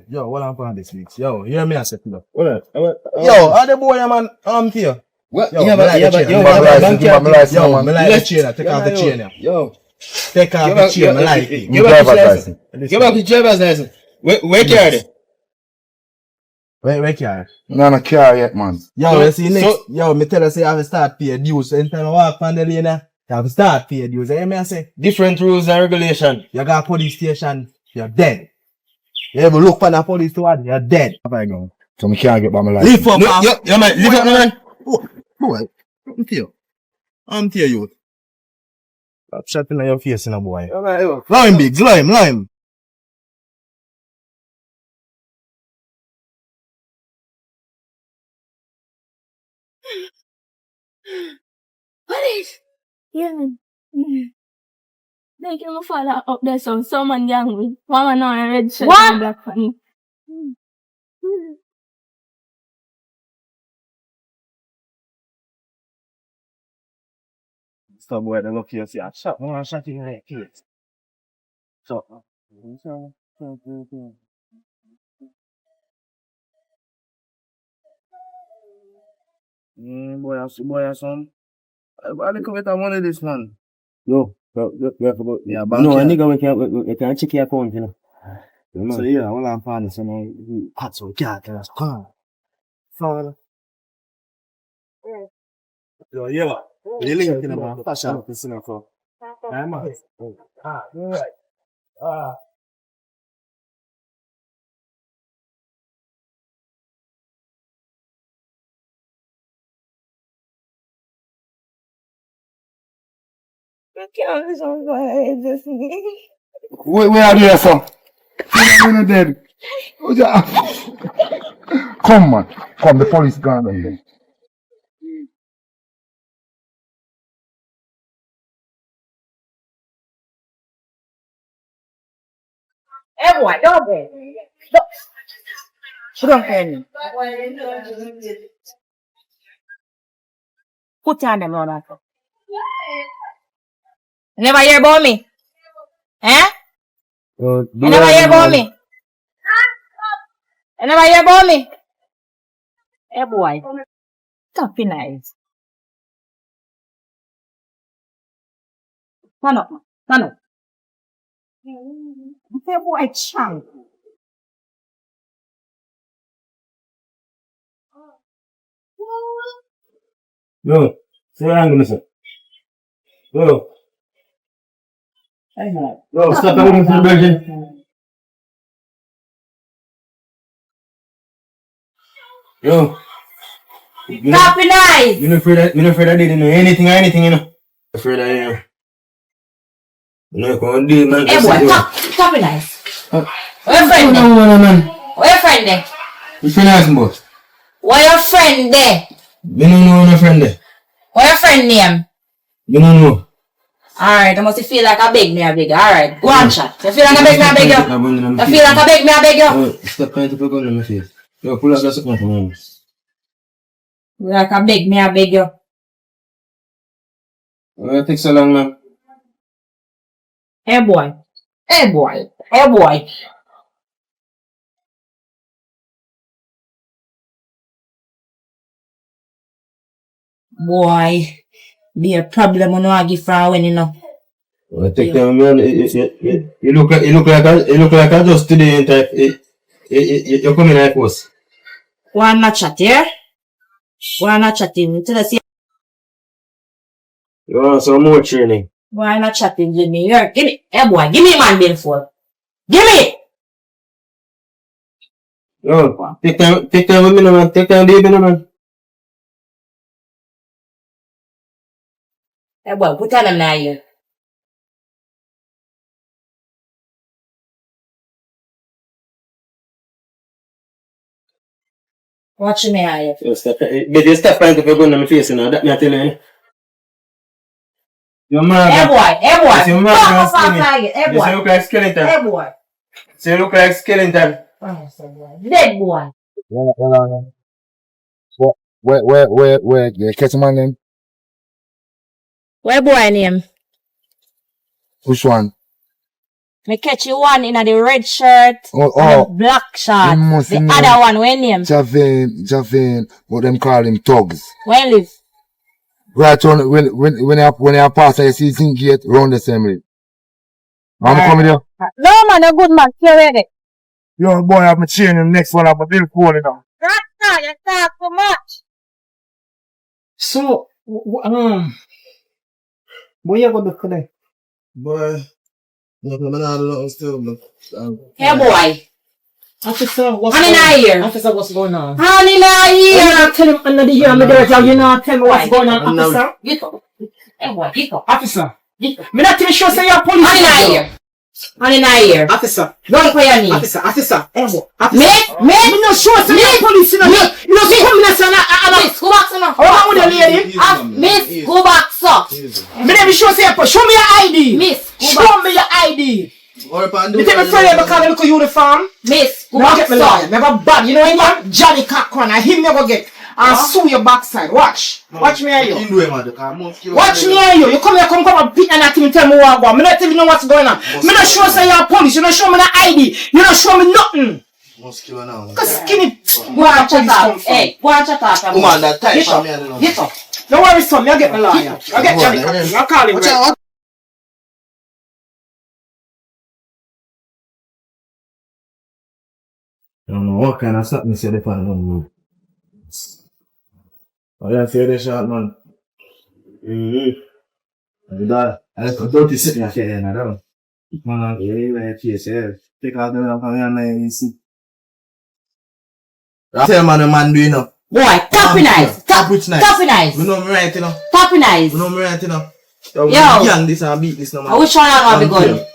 Yo, what I'm on this week? Yo, hear me, I said, yo, Yo, how the boy, man? I'm here. What? Yo, You have me like the chain. yo, Me like the Let's- chain. Take off the chain, yeah. Yo. Take off the chain, me like it. Give back his license. Give back his driver's license. Where car there? Where car? No car yet, man. Yo, you see next. Yo, me tell you, say you have to start pay dues. So anytime I walk on the lane, you have to start pay dues. You hear me? I say, Different rules and regulation. you got a police station, you're dead. You ever look for the police toward, you're dead. Have I gone? So me can't get by my license. Lift up, No, yo, man, lift up, man. Boy, I'm to you. I'm to you. Stop shutting on your face, in a boy. Lime, Biggs, lime. Police! Yeah. They came my father up there, so someone young with one man on a red shirt and a black pants. Stop boy, the look here, see, I shot you in the face. So, Boy, son. I look at money this man. Yo, Yeah, no, a nigga we can check your account, you know. So yeah, all I'm finding is some hot so cat and fun. Yo, yeah. You link in about flash out this in for. I'm right. Where are you from? You're dead. Come man, come, the police gone there. Hey boy, don't go. She don't care me. Put your hand on that. You never hear about me? Eh? You never hear about me? You never hear about me? Hey boy, stop being nice. Stand up, stand up. Hey boy, champ. Yo, say what I'm gonna say. Yo, stop talking to the virgin. Yo. Stop being nice. You're not afraid I didn't know anything, you know. Afraid I am. You know, come on, dude, man. Hey boy, stop being nice. Where your friend there? man. Where your friend there? Which friend asking about? Where your friend there? You don't know no friend there. What your friend name? You don't know. Alright, I must feel like I beg me, I beg you. Alright, go on, chat. You feel like I beg me, I beg you? You feel like I beg me, I beg you? Stop trying to put gun in my face. Yo, pull out that something for me. Feel like I beg me, I beg you? Why it take so long, man? Hey boy. Hey boy. Hey boy. Boy. Be a problem when I give for when you know. Well, take time, man. You look like I just today and type. You come in like us. Go on not chat, yeah? Go on not chatting. Tell us, you want some more training? go on not chatting, Jimmy. Here, give me. Hey boy, give me man bill for. Give me! Yo, take time with me, man. Take time, baby, man. Hey boy, put on them now here. Watch me here. Yo, stop. But you stop trying to put gun in my face, you know. That me I tell you. Your man. Hey boy, hey boy. Your man Fuck off outside. Hey boy. You look like skeleton. Hey boy. So you look like skeleton. Dead boy. Where, you catch my name? Where boy name? Which one? Me catch you one in the red shirt and the black shirt. The other one, where name? Javin, what them call him thugs. Where live? Right on, when I pass, I see Zinc Gate round the same way. I'm coming here. No man, a good man, stay ready. Yo, boy, I'm a chain him next one, I'm a bill calling now. Rasta, you talk too much. So, boy, you go to today? Boy, no, I'm not alone still, man. Hey boy. Officer, what's going on? Officer, what's going on? Honey, now here. You not tell him under the ear, me there, you not tell me what's going on, officer? Get up. Hey boy, get up. Officer. Get up. Me not even sure say you're police. Honey, now here. Honey, now here. Officer. Don't put your name. Officer. Hey boy. Me not sure say you're police, you know. You know, see come in and say, Miss, go back, son. how with the lady? Miss, go back, son. Me never sure say you're show me your ID. Miss, show me your ID. You take me friend here because I look at uniform. Miss, go Now back, get me son. lawyer. Never bad. You know him, man? Johnny Cochran. I him never get. and sue your backside. Watch. Watch me and you. You do it, man. Watch me and you. You come here, come and pick and at me tell me what I want. Me not even know what's going on. Me not sure say you're police. You not show me the ID. You not show me nothing. Muscular now. Cause skinny. Go and chat up. Hey, go and chat up. Woman, that tight for me. Get up. Don't worry, son. You'll get my lawyer. I'll get Jamaican. I'll call him. Watch out. I don't know what kind of something say they find on me. Oh yeah, see the shot, man. That I don't see me here now, don't. Man, yeah, yes. Take out the from here and see. Tell man do you know. Boy, tapping eyes. Which nice? Tapping eyes. We know me right, you know. Tapping eyes. We know me right, you know. Yo. Young this and beat this no man. Which one I want to be gun?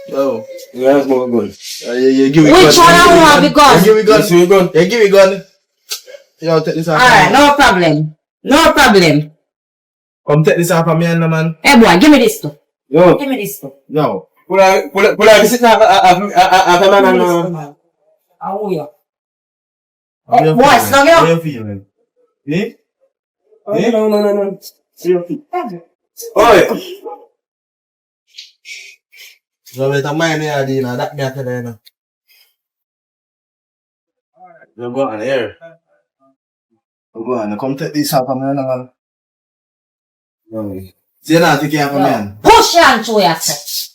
Yo. Yeah, that's more gun. You give me gun. Which one I want to be gun? You give me gun. You give me gun. Yo, take this off. Alright, no problem. No problem. Come take this off of me and no man. Hey boy, give me this too. Yo. Give me this too. Yo. Pull out this after man and How are you? How you Boy, slug it up. How you feeling? Eh? Eh? No. Oi. So better mind me adi na that me a tell you now. You go on here. You go on. Come take this off of me and man. See now take care of me man. Push your hand through yourself.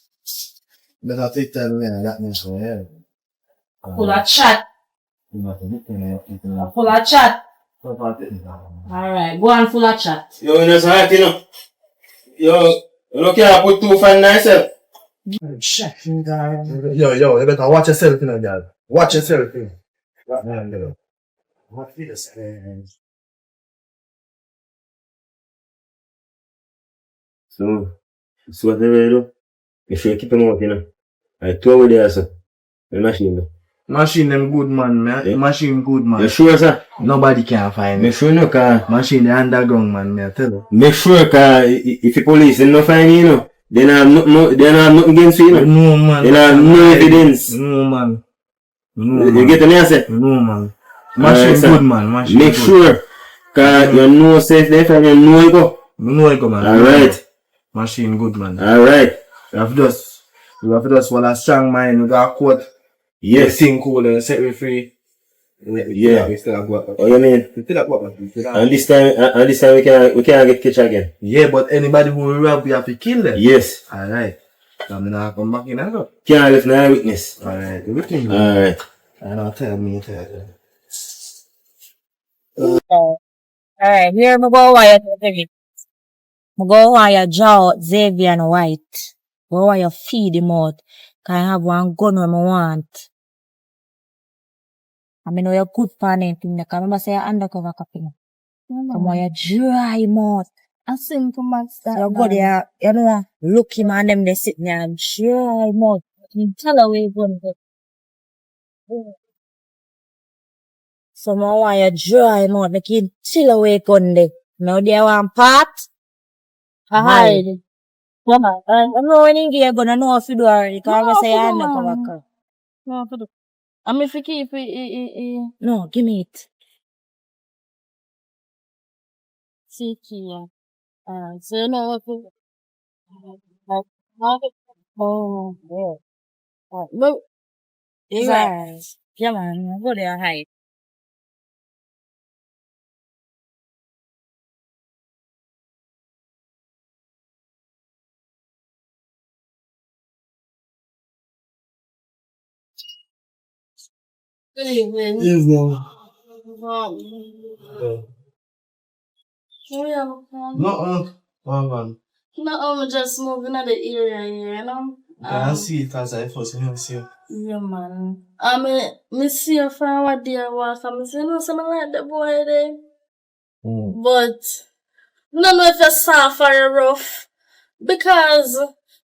Better take tell me that me so here. Full of chat. Full of chat. Alright, go on full of chat. Yo, you know something, you know. Yo, you look here, put 2 for yourself. Yo, you better watch yourself, you know, girl. Watch yourself, you know. What this? So whatever you do, you should keep them out, you know. I told you there, sir. The machine, though. Machine them good man, man. Yeah. Machine good man. You sure, sir? Nobody can find Make it. sure no car. Machine the underground man, me I tell you. Make sure car if the police they no find you know, they have nothing against you, you know. No man. They have no evidence. No man. No You man. get me answer? No man. Machine Alright, good man. Machine make good. sure car you know safe there and you know you go. You know it go man. Alright. Machine good man. Alright. You have to just want a strong mind. You got a quote. Yes. Think cool and set me free. Yeah. We still have go up. Oh you mean? We still have go up. And this time we can get catch again. Yeah, but anybody who will rob, we have to kill them. Yes. Alright. I'm gonna come back in and go. Can't left no witness. Alright, everything. Alright. And I'll tell me. Alright, here me go wire to the me go wire draw Xavier and White. Go wire feed him out. Can I have one gun when I want? I mean, you're good for anything. I remember say you're undercover copy. Come on, you dry him out. A simple master. So you go there, you know, look him and them they sit there and dry him out. You tell away gun. So I want you dry him out, make him chill away gun there. Now they want part. I hide. Come on. I know when you get gonna know if you do already. Because I say you're undercover copy. No, for the. I'm if you keep No, give me it. see here. So you know what to. Oh, yeah. No. Right. Yeah, man. Go there, hide. Good evening. Evening. No, I'm just moving out the area here, you know. I see it as I first see you. Yeah, man. Me see you for a day walk, and me say, no, something like the boy there. But, no know if you're soft or rough. Because,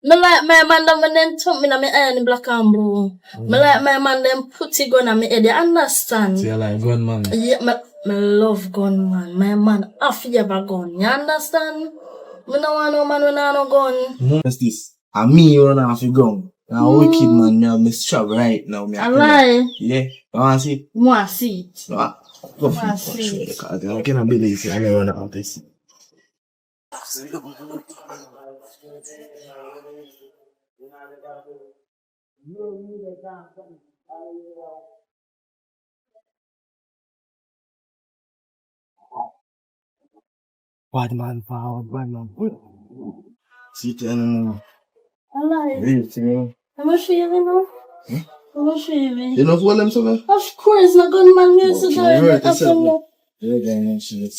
me like my man that when them took me in my hand in black and blue. Me like my man them put it gun on my head, you understand? So you like gunman? Yeah, me love gun, man. My man have to have a gun, you understand? Me no want no man with no gun. What's this? And me you run off your gun. Now wicked man, me have me strap right now. Me I lie. Yeah. You want to see? More seat. Go for it. I can't believe it. I never run out of this. Bad man forward, bad man. See to anymore. I lie. Real to me. I'm a feeling now. I'm a feeling. You know what them somewhere? Of course, not good man used to do it. Yeah, then she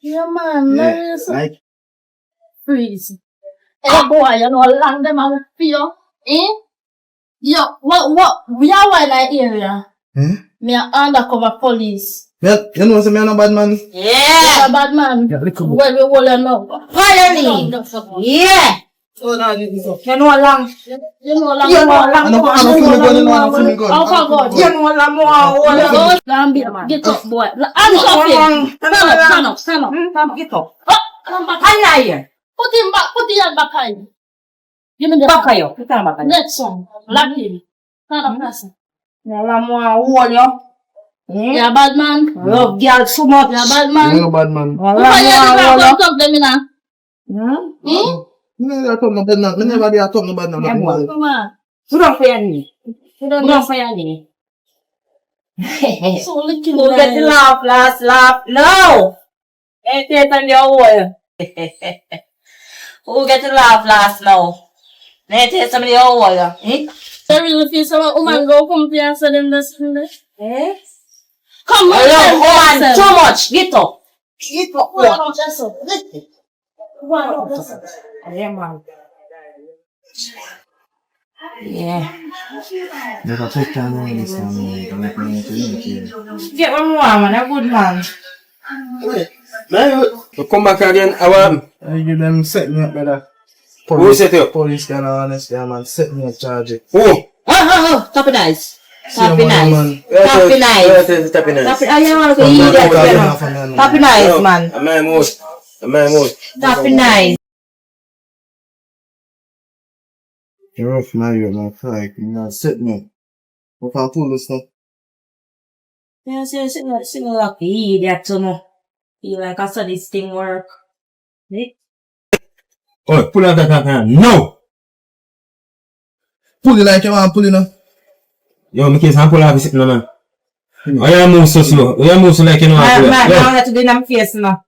Yeah, man. yeah, like Freeze. Hey, boy, you know, long them out for you. Eh? Yo, what? We are in that area. Me a undercover police. yeah, you know, me no bad man. Yeah. Bad man. Yeah, look Well, we will know. Fire me. Yeah. Oh, no, this is You know long. You know, long. You know long. I don't feel me gun, I don't feel me gun. Oh, for God. You know long more. Gambia, get up, boy. I'm shopping. Stand up. Get up. Come back. I lie. Put him back. Put the hand back high. Give me the back high. Put him back high. Next one. Lock him. Stand up, person. You know more you. Yeah, bad man. Love girl so much. Yeah, bad man. You know bad man. Talk them in a. You know, I talk no bad man. Me never did talk no bad man. Come on. Put on for your knee. Put on for your knee. So looking Who get the laugh, last laugh? No! Ain't it on your wall? Who get the laugh last now? Ain't it on your wall? Eh? I really feel so woman go come to answer them this. Eh? Come on, woman, too much. Get up. Get up. What? Just up. What? Just up. Yeah, man. Yeah. Let her take time on this time. Get one more, man. A good man. You come back again, I want. I give them set me up, brother. Who set you up? Police can honest, yeah, man. Set me up, charge it. Who? Oh, top nice. Top See, nice. man. Top nice. Top nice. I want to eat that. Top nice, man. A man most. A man most. Top nice. You're rough now, you're not like, you know, set me up. What can I pull this stuff? Yeah, see, like idiot, you know. Feel like I saw this thing work. Oh, pull out that hand. No! Pull it like you want to pull it now. Yo, my case, I'm pull out sitting on man. Oh, you move so slow. You move so like you know how to pull Man, I have to do it in my face now.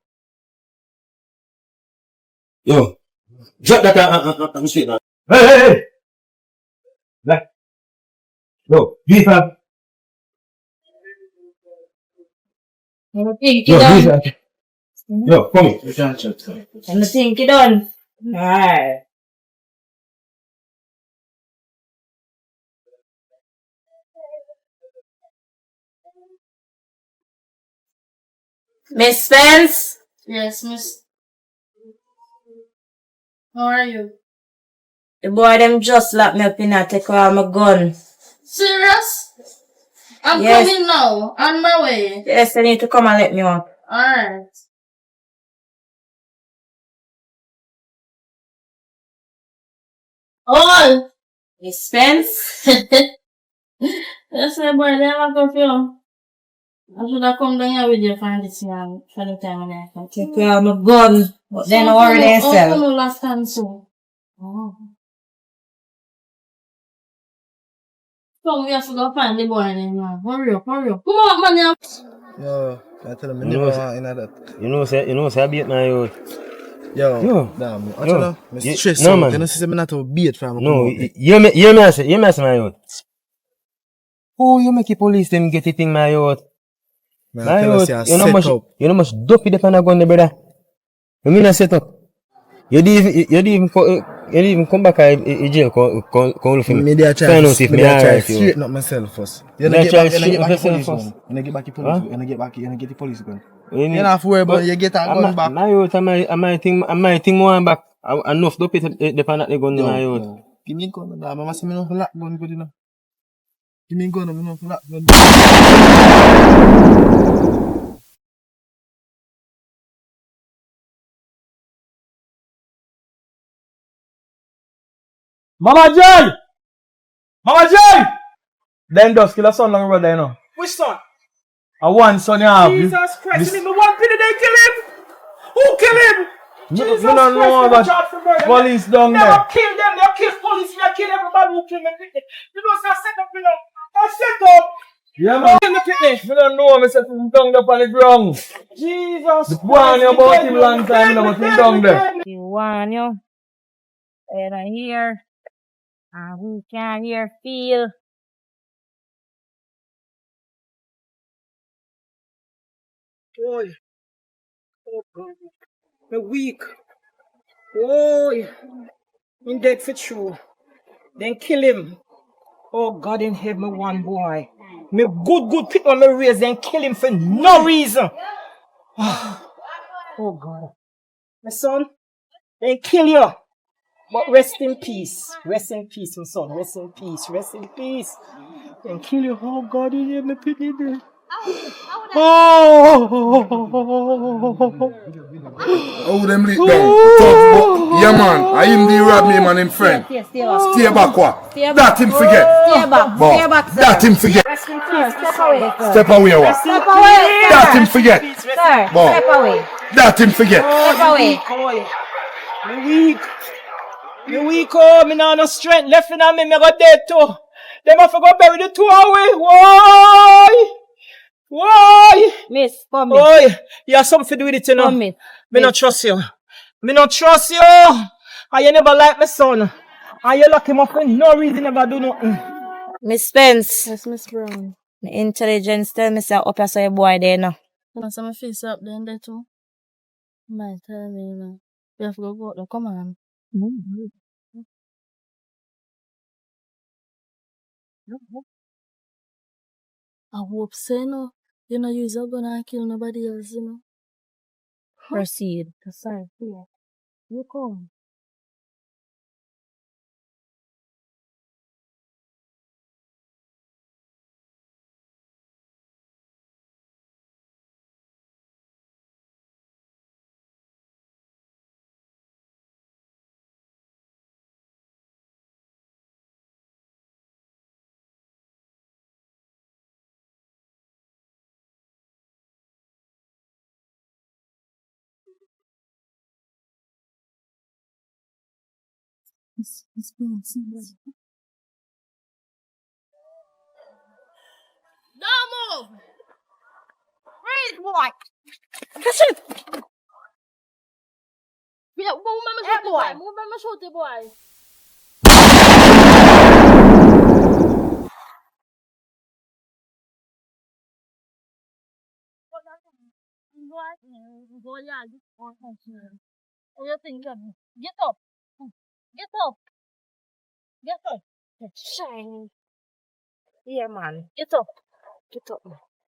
Yo, drop that I'm straight now. Hey! Like, yo, beef up. Yo, come here. And the thing you done. Alright. Miss Spence? Yes, miss. How are you? The boy them just locked me up in a take out my gun. Serious? I'm Yes. coming now. On my way. Yes, they need to come and let me out. Alright. Oh! Miss Spence? Yes, my boy, they have a curfew. I should have come down here with you for this man for the time when I come. Take out my gun. But then I worry themselves. I'm going to last time soon. Oh. Come, we have to go find the boy then, man. Hurry up. Come on, man. Yo, I tell them, I never want in that. You know, say I beat my youth. Yo, damn, I tell them, I'm stressed no, out. man. You know, see, I'm not to beat from No, you me say my youth. Oh, you make the police them get it in my youth. My youth, you know much dopey the pan gun, brother. You mean I set up? You didn't even come back in jail, call for me. Maybe I try to straighten up myself first. You know, get back the police gun. You know, get back the police gun. You know, get the police gun. You don't have to worry about it. You get that gun back. My youth, I might think more back. Enough dopey the pan at the gun in my youth. Give me a gun, man. I say me no lock gun good enough. Give me a gun, I'm not lock gun. Mama Joy! Mama Joy! Then just kill a son long brother, you know. Which son? A one son you have. Jesus Christ, you me one penny they kill him? Who kill him? Jesus don't Christ, know they about charged for murder. police down Never there. kill them, they kill police, they kill everybody who kill them. You know, so I set up, you know. I set up. Yeah, man. Kill the kidney. I don't know, I said him down there on the ground. Jesus The boy knew about him long time, but him down there. You want you. And I hear. And who can hear feel. Boy. Oh, God. Me weak. Boy. In dead for true. Then kill him. Oh, God in heaven, one boy. Me good people me raise, then kill him for no reason. Oh, God. My son, then kill you. But rest in peace. Rest in peace, my son. Rest in peace. Rest in peace. Then kill you. Oh, God, you hear me pity there. Oh, them lit down. Yeah, man. I him the rob me, man, him friend. Stay back, what? That him forget. Stay back. But Stay back, sir. that him forget. Rest in peace. Step away. Step away, what? Step away. That him forget. Sir, But step away. that him forget. Step away. Me weak. Me weak, oh, me nah no strength left in me, me go dead too. Them have to go bury the two away. Why? Why? Miss, come in. Why? You have something to do with it, you know. Come in. Me not trust you. Me not trust you. And you never like my son. And you lock him up for no reason, never do nothing. Miss Spence. Yes, Miss Brown. The intelligence tell me say up here so your boy there now. I saw my face up there too. My tell me, you know. We have to go out there. Come on. I hope so, no. You know, you're gonna kill nobody else, you know. Proceed. Sorry, yeah. You come. Don't move! Freeze, boy! Catch it! Yeah, move my boy! Move my shoot, boy! Get up! Get up! Get up! Shiny! Yeah, man. Get up! Get up.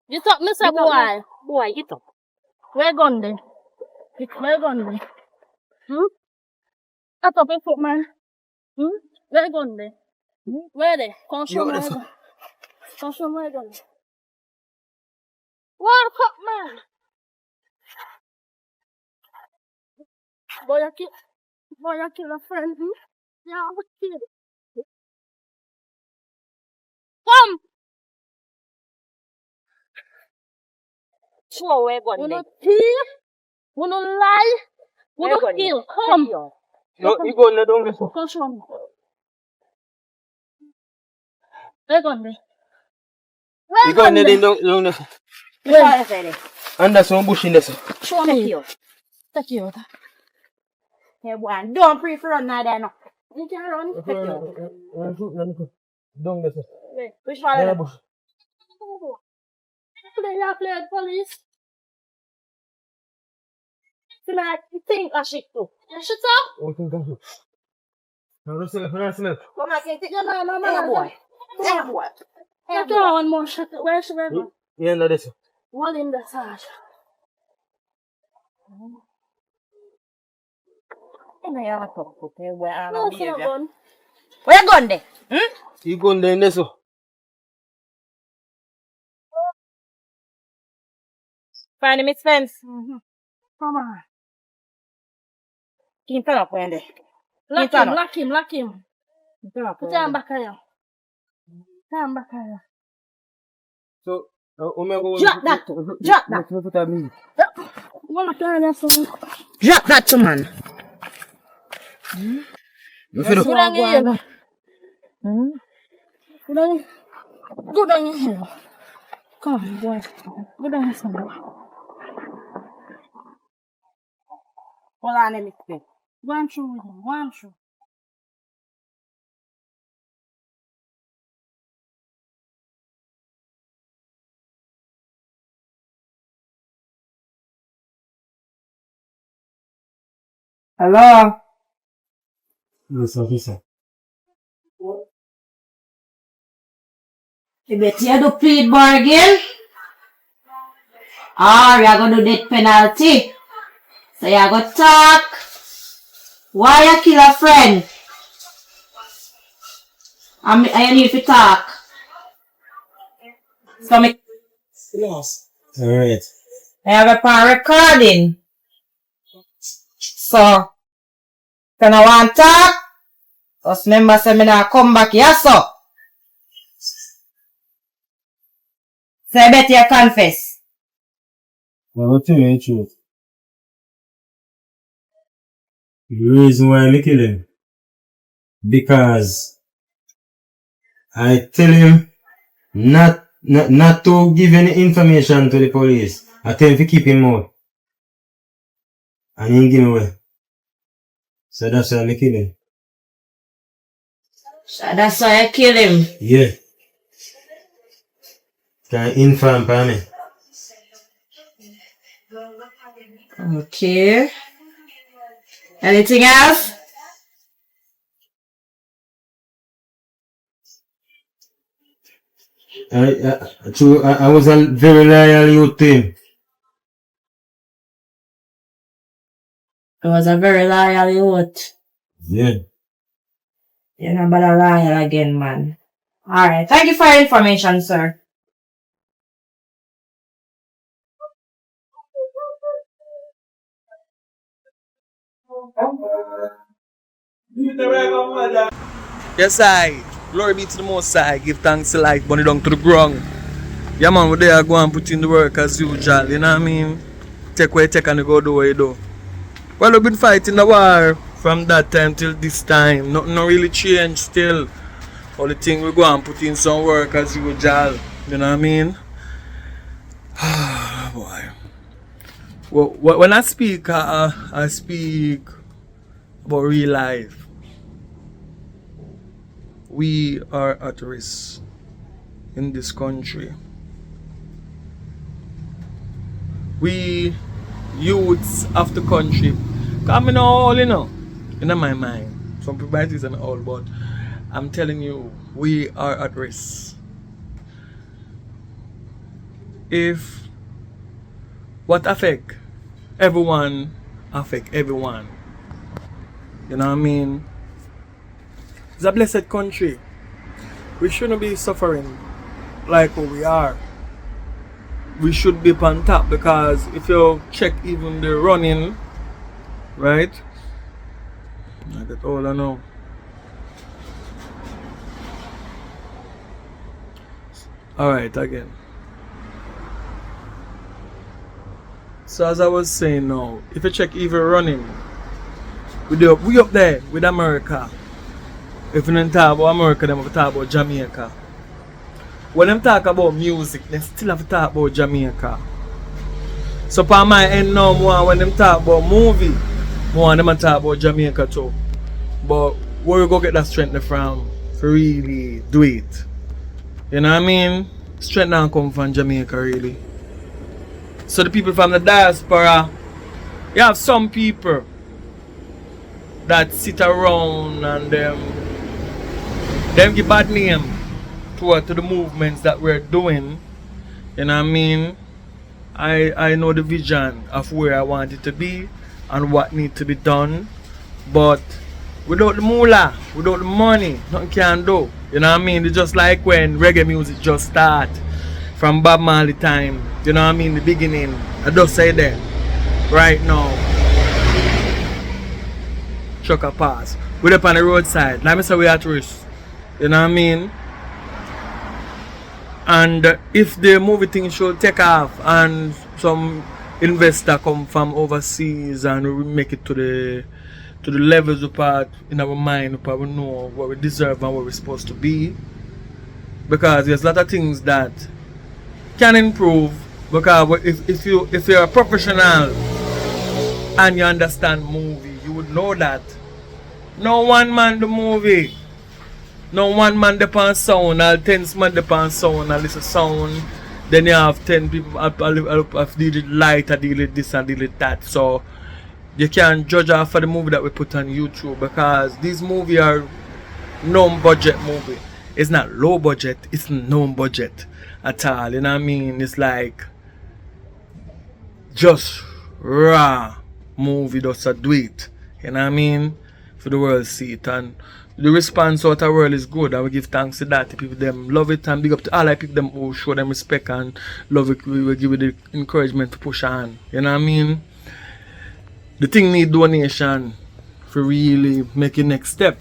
Get up, Mr. Boy! Boy, get up. Where gone then? Where gone then? Get up your foot, man. Where gone then? Where they? Come show me where gone. Come show me where gone. Walk up, man! Boy, you kill a friend, Yeah, we kill. Come! Show where gone. We don't thief. We don't lie. We don't kill. Come! No, you go in the down there. Come show me. Where gone there? You go in the down there. Where? Under some bush in there. Show me. Take you out. Hey, boy, don't pray for run now there now. You can run. Down there. Wait, which one? There bush. Play police. Tonight, you think I should do? You shut up. Oh, think I should. Now, let's smell. Come on, take it. No, boy. Hey, boy. Hey, boy. One more shot. Where should we go? Yeah, no, this. One in the side. No, you're not talking. Where are No, you? it's not gone. Where you gone there? You go in there in this. Find Miss Spence. Come on. Keep turn up when there. Lock him. Put your hand back here. Put your hand back here. So, Drop that. Drop that. Drop that to man. You feel good on your head. Good on your head. Come, boy. Good on your head. Hold on a little bit. Go on through with him. Go on through. Hello? Yes, officer. You bet you do plead bargain? Or you're gonna do death penalty? So you're gonna talk? Why you kill a friend? I need to talk. So me Alright. I have a pan recording. So can I want to talk? Us members say me not come back here, so. So I bet you confess. Well, I'll tell you the truth. The reason why I kill him, because I tell him not to give any information to the police. I tell him to keep him out. And he give me away. So that's why I kill him. So that's why I kill him. Yeah. Can inform for me. Okay. Anything else? I was a very loyal youth to him. I was a very loyal youth. Yeah. You're not but a loyal again, man. Alright, thank you for your information, sir. Yes, I. Glory be to the Most High. Give thanks to life, burn it down to the ground. Yeah, man, we're there, go and put in the work as usual. You know what I mean? Take what you take and you go do what you do. Well, we've been fighting the war from that time till this time. Nothing really changed still. Only thing we go and put in some work as usual. You know what I mean? Boy. Well, when I speak about real life. We are at risk in this country. We youths of the country, coming all, you know, in my mind. Some people might say all, but I'm telling you, we are at risk. If what affect everyone, you know what I mean? It's a blessed country. We shouldn't be suffering like what we are. We should be on top, because if you check even the running, right? I get all I know. Alright, again. So as I was saying now, if you check even running, we up there with America. If you don't talk about America, then we talk about Jamaica. When them talk about music, they still have to talk about Jamaica. So for my end now, more when them talk about movie, more them talk about Jamaica too. But where you go get that strength from to really do it? You know what I mean? Strength now come from Jamaica really. So the people from the diaspora, you have some people that sit around and them give bad name to the movements that we're doing. You know what I mean? I know the vision of where I want it to be and what needs to be done. But without the moolah, without the money, nothing can do. You know what I mean? It's just like when reggae music just start from Bob Marley time. You know what I mean? The beginning. I just say that right now. Chuck a pass. we're up on the roadside. Like I say, we're at risk. You know what I mean? And if the movie thing should take off and some investor come from overseas and we make it to the levels apart in our mind, we know what we deserve and what we're supposed to be. Because there's a lot of things that can improve. Because if you're a professional and you understand movie, you would know that no one man the movie. No one man depend sound, or 10 man depend sound, and this is sound. Then you have 10 people have deal with light, or deal with this and deal with that. So you can't judge off for the movie that we put on YouTube, because these movies are non-budget movie. It's not low budget, it's non-budget at all. You know what I mean? It's like just raw movie just to do it. You know what I mean? For the world see it, and the response out of the world is good, and we give thanks to that. The people them love it, and big up to all the people them who show them respect and love it. We will give it the encouragement to push on. You know what I mean? The thing need donation for really make your next step.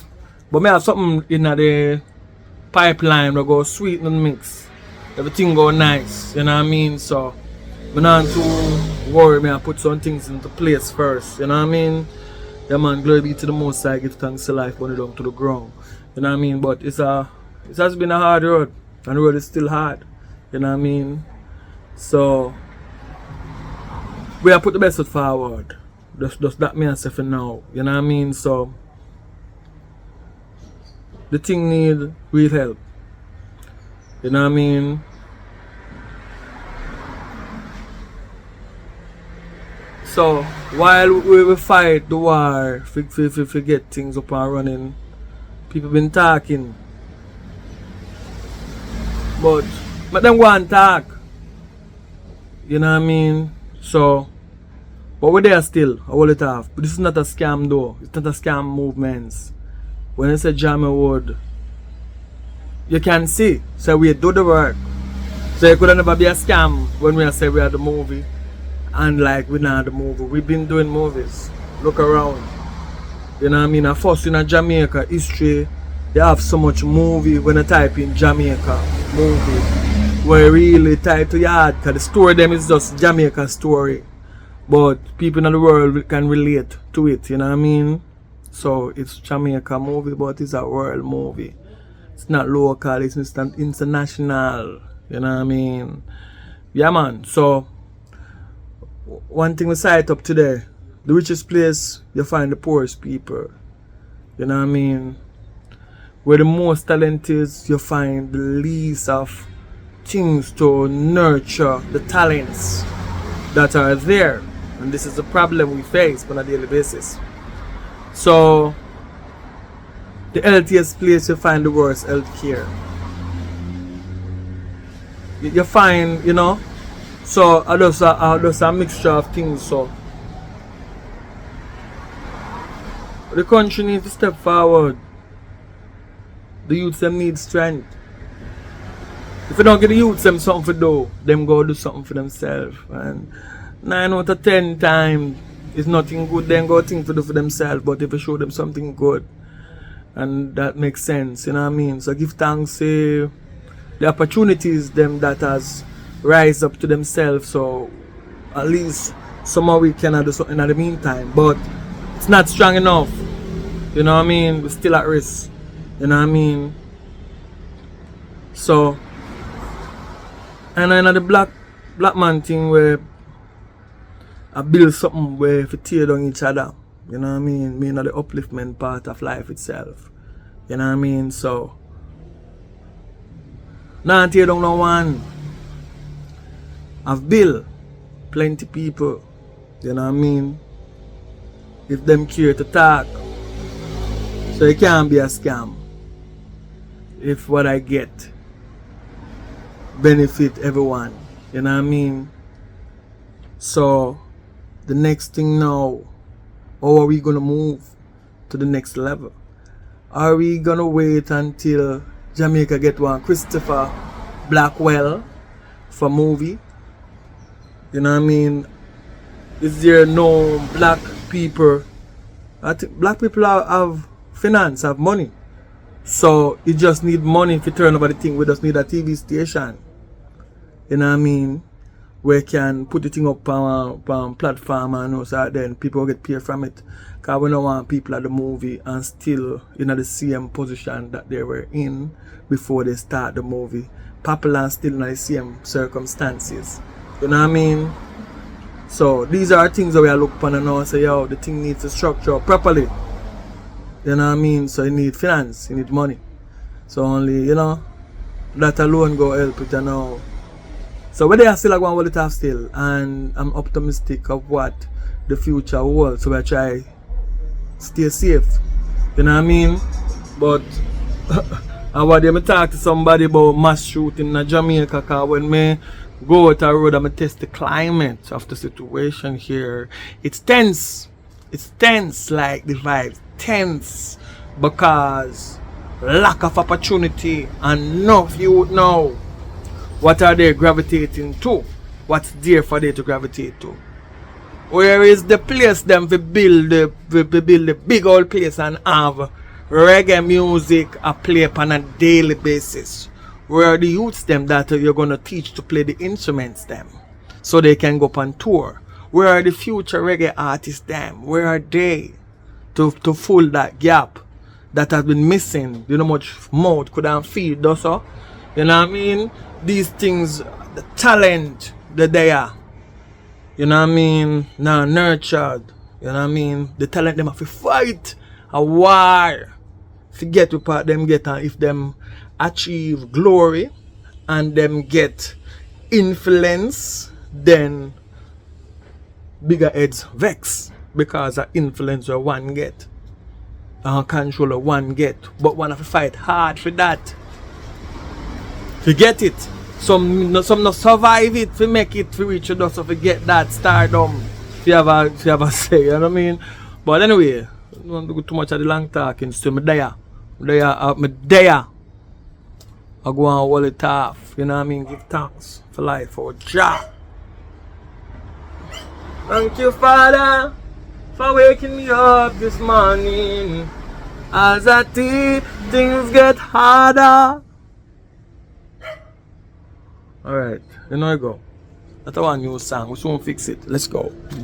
But me have something in the pipeline that go sweet and mix. Everything go nice. You know what I mean? So I'm not too worried. I put some things into place first. You know what I mean? Yeah man, glory be to the Most High, give thanks to life, burn it down to the ground. You know what I mean? But it has been a hard road, and the road is still hard. You know what I mean? So we have put the best foot forward. Just that me and say for now. You know what I mean? So the thing need real help. You know what I mean? So while we fight the war, if we get things up and running, people been talking. But them go and talk. You know what I mean? So, but we're there still, I hold it off. But this is not a scam though. It's not a scam movements. When I say JAMMIWOOD, you can see. So we do the work. So it could never be a scam when we say we are the movie. And like we not the movie. We've been doing movies. Look around. You know what I mean? At first in Jamaica history, they have so much movie when I type in Jamaica movie. Where really tied to your heart, because the story them is just Jamaica story. But people in the world can relate to it, you know what I mean? So it's Jamaica movie, but it's a world movie. It's not local, it's international, you know what I mean? Yeah man, so one thing we cite up today, the richest place you find the poorest people. You know what I mean? Where the most talent is, you find the least of things to nurture the talents that are there. And this is a problem we face on a daily basis. So the healthiest place you find the worst health care. You find, you know, so I just a mixture of things. So the country needs to step forward. The youths them need strength. If you don't get the youths them something to do, them go do something for themselves. And 9 out of 10 times it's nothing good, then go think to do for themselves. But if you show them something good, and that makes sense, you know what I mean? So give thanks to the opportunities them that has rise up to themselves, so at least somehow we can do something in the meantime. But it's not strong enough, you know what I mean? We're still at risk, you know what I mean? So, and then the black man thing where I build something where if we tear down each other, you know what I mean? Me not the upliftment part of life itself, you know what I mean? So not tear down no one. I've built plenty people, you know what I mean? If them care to talk. So it can't be a scam. If what I get benefit everyone, you know what I mean? So the next thing now, how are we gonna move to the next level? Are we gonna wait until Jamaica get one Christopher Blackwell for movie? You know what I mean? Is there no black people? I think black people have finance, have money. So you just need money to turn over the thing. We just need a TV station. You know what I mean? We can put the thing up on platform and so then people will get paid from it. Because we don't want people at the movie and still in the same position that they were in before they start the movie. Popular and still in the same circumstances. You know what I mean? So these are things that we are looking upon and now say, yo, the thing needs to structure properly. You know what I mean? So you need finance, you need money. So only, you know, that alone go help it, you know. So where they are still like one wallet have still, and I'm optimistic of what the future holds. So I try stay safe. You know what I mean? But I want them to talk to somebody about mass shooting in Jamaica, because when me go out the road and test the climate of the situation here, it's tense. It's tense, like the vibes. Tense because lack of opportunity and enough youth now. What are they gravitating to? What's there for them to gravitate to? Where is the place them to build the big old place and have reggae music a play upon a daily basis? Where are the youths them that you're gonna teach to play the instruments them so they can go up on tour? Where are the future reggae artists them? Where are they to fill that gap that has been missing? You know much mouth couldn't feed those, so you know what I mean? These things, the talent that they are, you know what I mean, now nurtured, you know what I mean? The talent them have to fight a war to get to part them get, and if them achieve glory and them get influence, then bigger heads vex because of influence or one get and control of one get, but one have to fight hard for that to get it. Some not survive it to make it to reach it, just to get that stardom. If you have a say, you know what I mean? But anyway, I don't want to go too much of the long talking. So I'm there. I go and hold it off. You know what I mean? Give thanks for life, for Jah. Thank you, Father, for waking me up this morning. As I think things get harder. Alright, you know I go. That's one new song. We soon fix it. Let's go.